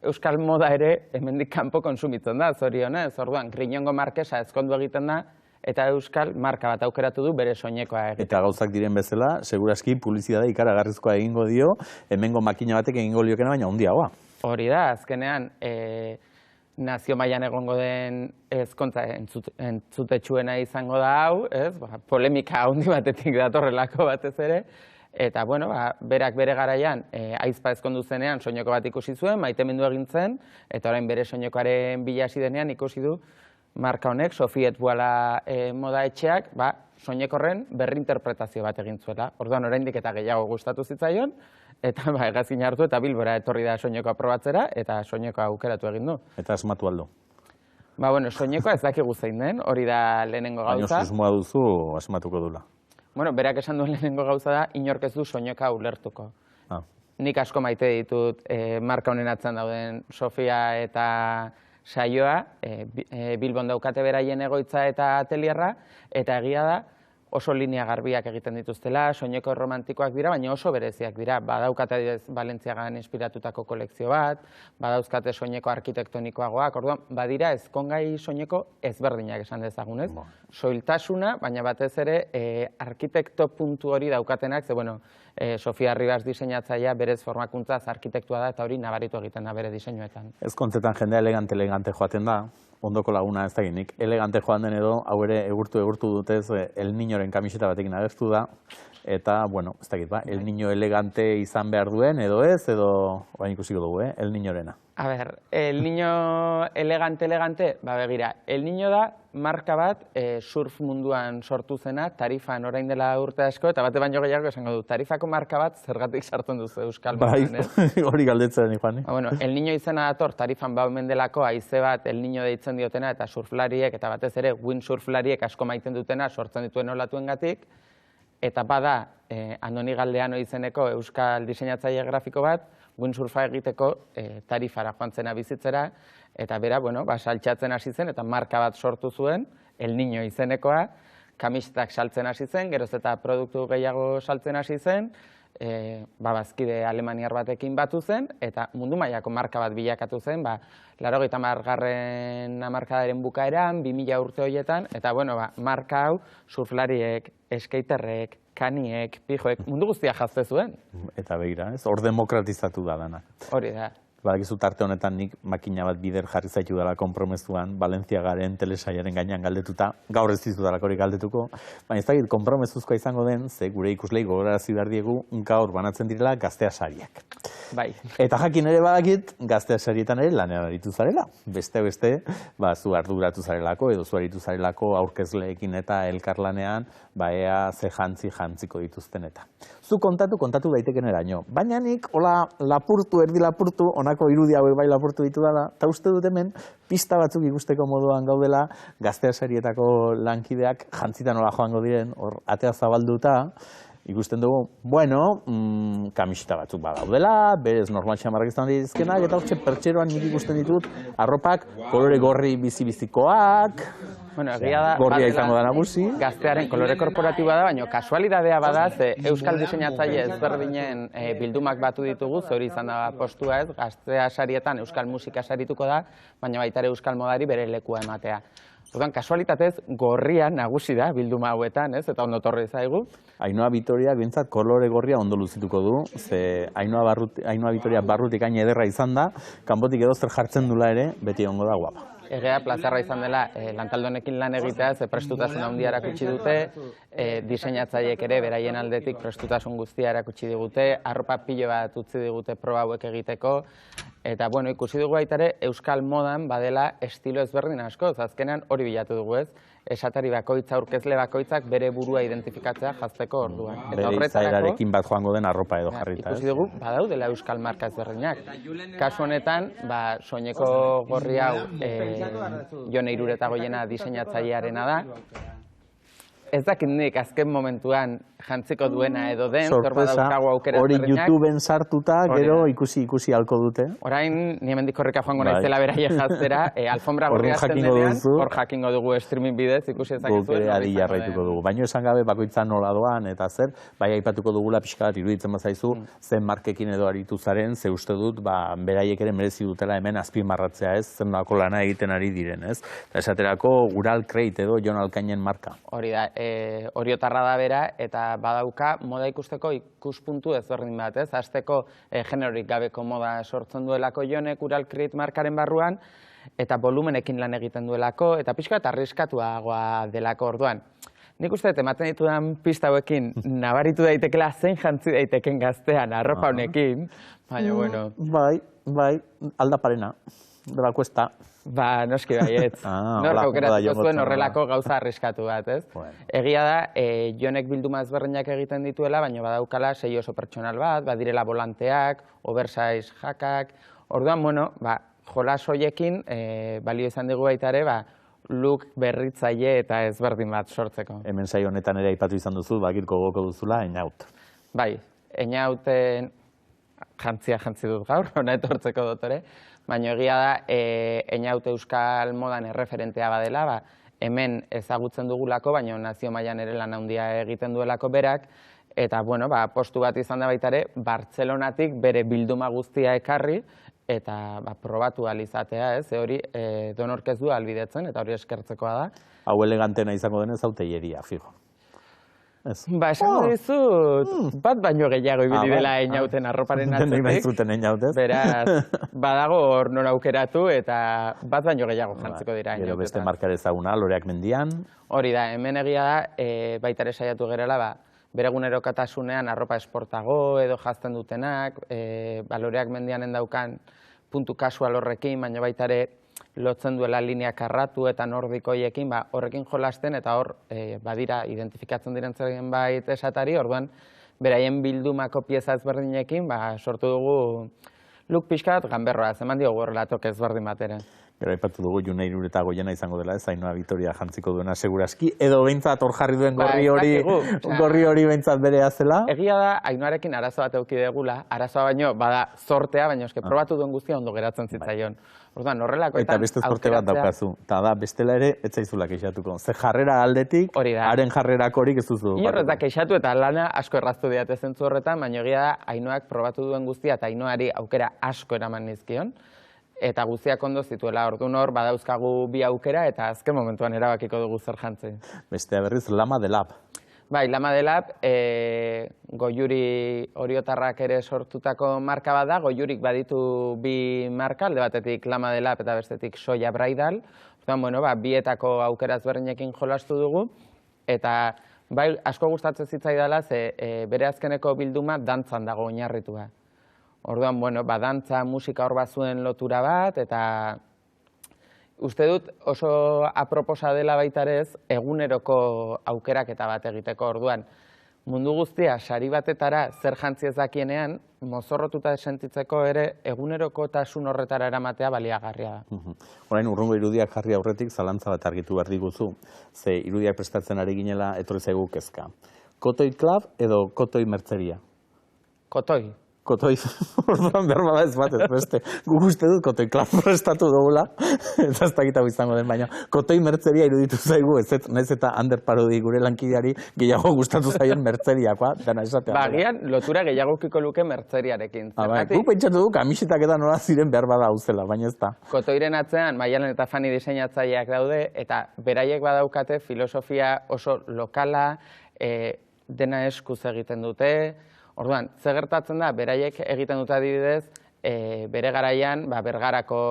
euskal moda ere hemendik kanpo konsumitzen da, zorionez. Orduan, Griñongo markesa ezkondu egiten da, eta euskal marka bat aukeratu du bere soinekoa egiten. Eta gauzak diren bezala, seguraski publizitate ikaragarrizkoa egingo dio, hemengo makina batek egingo liokena, baina handiagoa. Hori da, azkenean, nazio mailan egongo den ezkontza entzutetsuena izango da hau, polemika handi batetik datorrelako batez ere, eta berak bere garaian aizpa ezkondu zenean soineko bat ikusi zuen, maitemindu egin zen, eta orain bere soinekoaren bila hasi denean ikusi du marka honek, Sofiet Buala moda etxeak, soinekorren berrinterpretazio bat egin zuela. Orduan oraindik eta gehiago gustatu zitzaion, eta hegazkin hartu eta Bilbora etorri da soinekoa probatzera, eta soinekoa aukeratu egin du. Eta asmatu aldo? Soinekoa ez dakigu zein den, hori da lehenengo gauza. Baina susmoa duzu asmatuko dula. Berak esan duen lehenengo gauza da, inork ez du soinekoa ulertuko. Nik asko maite ditut marka honen atzan dauden Sofia eta saioa, Bilbon daukate beraien egoitza eta atelierra, eta egia da, oso linea garbiak egiten dituztela, soineko romantikoak dira, baina oso bereziak dira. Badaukate Balentziagan inspiratutako kolekzio bat, badauzkate soineko arkitektonikoagoak, orduan, badira ezkongai soineko ezberdinak esan dezagunez. Soiltasuna, baina batez ere arkitekto puntu hori daukatenak, Sofia Ribas diseinatzailea berez formakuntzaz arkitektua da, eta hori nabaritu egiten da bere diseinuetan. Ezkontzetan jendea elegante joaten da, ondoko laguna ez dakinik. Elegante joan den edo, hau ere egurtu dutez, El Niñoren kamiseta batekin agertu da, eta, ez dakit, El Niño elegante izan behar duen, edo ez, edo, baina ikusiko dugu, El Niñorena. A ber, El Niño elegante, begira, El Niño da marka bat surf munduan sortu zena, Tarifan orain dela urte asko, eta bate baino gehiago esango du, Tarifako marka bat zergatik sartzen duzu euskal munduan, ez? Bai, hori galdetzen, Juani. El Niño izena dator, Tarifan baumen delako haize bat El Niño deitzen diotena, eta surflariek, eta batez ere windsurflariek asko maiten dutena sortzen dituen olatuengatik, eta bada, Andoni Galdeano izeneko euskal diseinatzaile grafiko bat, windsurfa egiteko Tarifara joan zena bizitzera, eta bera, saltxatzen hasi zen, eta marka bat sortu zuen, El Niño izenekoa, kamisetak saltzen hasi zen, geroz eta produktu gehiago saltzen hasi zen, bazkide alemaniar batekin batu zen, eta mundu mailako marka bat bilakatu zen, 80. hamarkadaren bukaeran, 2000 urte horietan, eta marka hau surflariek, skaterrek, kaniek, pijoek, mundu guztia jazte zuen. Eta begira, ez? Hor demokratizatu da dana. Hori da. Badakizu tarte honetan nik makina bat bider jarri zaitu dela konpromezuan, Balentziagaren telesaiaren gainean galdetuta, gaur ez dizu dalakorik galdetuko, baina ez dakit konpromezuzkoa izango den, ze gure ikuslei gogorarazi behar diegu, gaur banatzen direla gaztea sariak. Bai. Eta jakin ere badakit, gaztea sarietan ere lanean aritu zarela. Beste, zu arduratu zarelako, edo zu aritu zarelako aurkezleekin eta elkarlanean, ea ze jantziko dituzten eta. Zu kontatu daiteken eraino. Baina nik, hola erdi lapurtu, honako irudi hauek bai lapurtu ditu dela, eta uste dut hemen, pista batzuk ikusteko moduan gaudela, gaztea sarietako lankideak jantzitan hola joango diren, hor atea zabalduta, ikusten dugu, kamiseta batzuk badaudela, berez normal xamarrak izan dizkenak, eta hortxe pertxeroan nik ikusten ditut, arropak kolore gorri bizi-bizikoak, Bueno, egia da, gorria badela izango da nagusi. Gaztearen kolore korporatiboa da, baina kasualidadea bada, ze euskal diseinatzaile ezberdinen bildumak batu ditugu, ze hori izan da postua ez, gaztea sarietan euskal musika sarituko da, baina baita ere euskal modari bere lekua ematea. Orduan, kasualitatez, gorria nagusi da bilduma hauetan, ez? Eta ondo torri zaigu. Ainhoa Bitoriak bintzat kolore gorria ondo luzituko du, ze Ainhoa Bitoria barrutik hain ederra izan da, kanpotik edozer jartzen dula ere, beti ongo da guapa. Egea plazarra izan dela lantaldonekin lan egitea, ze prestutasun handia erakutsi dute, diseinatzaileek ere beraien aldetik prestutasun guztia erakutsi digute, arropa pilo bat utzi digute proba hauek egiteko, eta bueno, ikusi dugu baita ere euskal modan badela estilo ezberdin asko, azkenean hori bilatu dugu ez, esatari bakoitza, aurkezle bakoitzak bere burua identifikatzea jazteko orduan. Bere izaerarekin bat joango den arropa edo jarrita. Ikusi dugu, badaudela euskal marka ezberdinak. Kasu honetan, soineko gorri hau Jone Iruretagoiena diseinatzailearena da. Ez dakit nik azken momentuan jantziko duena edo den, sorpresa, hori YouTubeen sartuta, gero ikusi halko dute. Orain, ni hemendik korrika joango naizela beraiek jaztera, alfombra gorria azten denean, hor jakingo dugu streaming bidez, ikusi ezakizu. Guk ere adi jarraituko dugu. Baina esan gabe bakoitza nola doan eta zer, bai aipatuko dugula pixka bat iruditzen bazaizu, zen markekin edo aritu zaren, ze uste dut, beraiek ere merezi dutela hemen azpimarratzea ez, zen nolako lana egiten ari diren ez. Eta esaterako Ural Crate edo Jon Alkainen marka. Hori da, oriotarra da bera, eta badauka moda ikusteko ikuspuntu ezberdin bat, ez? Hasteko generorik gabeko moda sortzen duelako Jonek Ural Crate markaren barruan, eta volumenekin lan egiten duelako, eta pixka eta arriskatuagoa delako orduan. Nik uste ematen ditudan pista hauekin nabaritu daitekela zein jantzi daiteken gaztean arropa honekin, baina bueno. Bai, aldaparena, de la cuesta. Noski baietz. Nork aukeratuko zuen horrelako gauza arriskatu bat, ez? Egia da, Jonek bilduma ezberdinak egiten dituela, baina badaukala sei oso pertsonal bat, badirela volanteak, oversize jakak. Orduan, bueno, jolas hoiekin balio izan digu baita ere, look berritzaile eta ezberdin bat sortzeko. Hemen saio honetan ere aipatu izan duzu, bakirko goko duzula, Einaut. Bai, Einauten jantzi dut gaur, hona etortzeko dotore. Baina egia da, Einaut euskal modan erreferentea badela, hemen ezagutzen dugulako, baina nazio mailan ere lan handia egiten duelako berak, eta, bueno, postu bat izan da baita ere, Bartzelonatik bere bilduma guztia ekarri, eta probatu alizatea, ez, hori donork ez du albidetzen, eta hori eskertzekoa da. Hau elegantena izango denez, hau teieria, fijo. Esango dizut, bat baino gehiago ibili dela Einauten arroparen atzetik. Beraz, badago hor nora aukeratu eta bat baino gehiago jantziko dira Einautetan. Gero beste markare ezaguna, Loreak Mendian. Hori da, hemen egia da, baita ere saiatu gerela, bere egunerokotasunean arropa esportago edo jazten dutenak, Loreak Mendianen daukan puntu kasual horrekin, baina baita ere lotzen duela linea karratu eta nordikoiekin, horrekin jolasten eta hor badira identifikatzen diren zenbait esatari, orduan beraien bildumako pieza ezberdinekin sortu dugu look pixka bat ganberroa, zeman diogu horrelatok ezberdin bat ere. Gero aipatu dugu Jone Iruretagoiena izango dela, ez Ainhoa Bitoria jantziko duena segurazki, edo behintzat hor jarri duen gorri hori behintzat berea zela. Egia da, Ainhoarekin arazo bat eduki degula, arazoa baino, bada zortea, baino eske probatu duen guztia ondo geratzen zitzaion. Orduan, horrelakoetan eta beste zorte bat daukazu, eta da, bestela ere, ez zaizula keixatuko. Ze jarrera aldetik, haren jarrerak horik ez duzu. Inorrez da keixatu eta lana asko erraztu diate zentzu horretan, baina egia da, Ainhoak probatu duen guztia eta Ainhoari aukera asko eraman nizkion, eta guztiak ondo zituela, orduan hor, badauzkagu bi aukera, eta azken momentuan erabakiko dugu zer jantzi. Bestea berriz, Lama de Lab. Bai, Lama de Lab, Goiuri oriotarrak ere sortutako marka bat da, Goiurik baditu bi marka, alde batetik Lama de Lab eta bestetik Soia Bridal. Orduan, bueno, bietako aukeraz berdinekin jolastu dugu, eta bai, asko gustatzen zitzaidala, ze bere azkeneko bilduma dantzan dago oinarritua. Orduan, bueno, dantza, musika hor bazuen lotura bat, eta uste dut oso aproposa dela baitarez eguneroko aukeraketa bat egiteko. Orduan, mundu guztia sari batetara zer jantzi ez dakienean, mozorrotuta sentitzeko ere egunerokotasun horretara eramatea baliagarria da. Orain urrungo irudiak jarri aurretik zalantza bat argitu behar diguzu, ze irudiak prestatzen ari ginela etorri zaigu kezka. Kotoi Club edo Kotoi Mertzeria? Kotoi. Kotoi, orduan behar bada ez bat ez beste. Guk uste dut kotoi klap prestatu dugula, eta ez dakitago izango den, baina kotoi mertzeria iruditu zaigu, ez naiz eta Ander Parodi gure lankideari gehiago gustatu zaion mertzeriakoa, dena esatea. Bagian, lotura gehiagokiko luke mertzeriarekin. Guk pentsatu du kamisetak eta nola ziren behar bada hauzela, baina ez da. Kotoiren atzean, Maialen eta Fani diseinatzaileak daude, eta beraiek badaukate filosofia oso lokala, dena eskuz egiten dute. Orduan, ze gertatzen da, beraiek egiten dute adibidez, bere garaian, Bergarako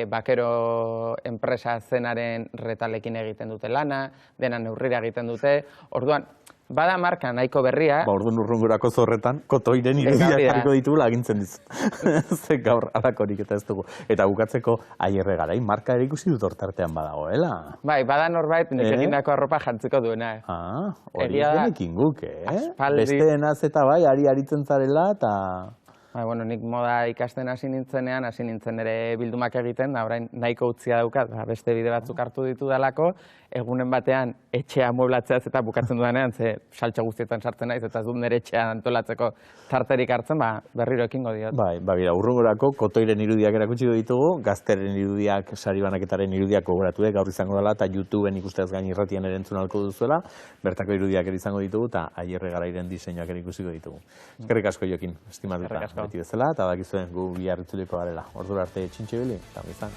bakero enpresa zenaren retalekin egiten dute lana, dena neurrira egiten dute. Orduan, bada marka nahiko berria. Orduan urrungurako zorretan, kotoiren irudiak jarriko ditugula agintzen dizut. Ze gaur alakorik eta ez dugu. Eta bukatzeko Aierre Garai, marka ere ikusi dut hortartean badagoela. Bai, bada norbait nik egindako arropa jantziko duena. Hori ez genekin guk, Besteenaz eta bai, ari aritzen zarela eta... Bueno, nik moda ikasten hasi nintzenean, hasi nintzen ere bildumak egiten, da orain nahiko utzia daukat, beste bide batzuk hartu ditu dalako, egunen batean etxea mueblatzeaz eta bukatzen dudanean, ze saltxo guztietan sartzen naiz, eta ez dut nire etxea antolatzeko tarterik hartzen, berriro ekingo diot. Bai, urrungorako kotoiren irudiak erakutsiko ditugu, gazteren irudiak, sari banaketaren irudiak gogoratu gaur izango dela, eta YouTubeen ikusteaz gain irratian ere entzun ahalko duzuela, bertako irudiak ere izango ditugu, eta Aierre Garairen diseinuak ere ikusiko ditugu. Eskerrik asko Jokin, estimatuta beti bezala, eta dakizuen gu bihar itzuliko garela. Ordura arte txintxe bili, eta bizan.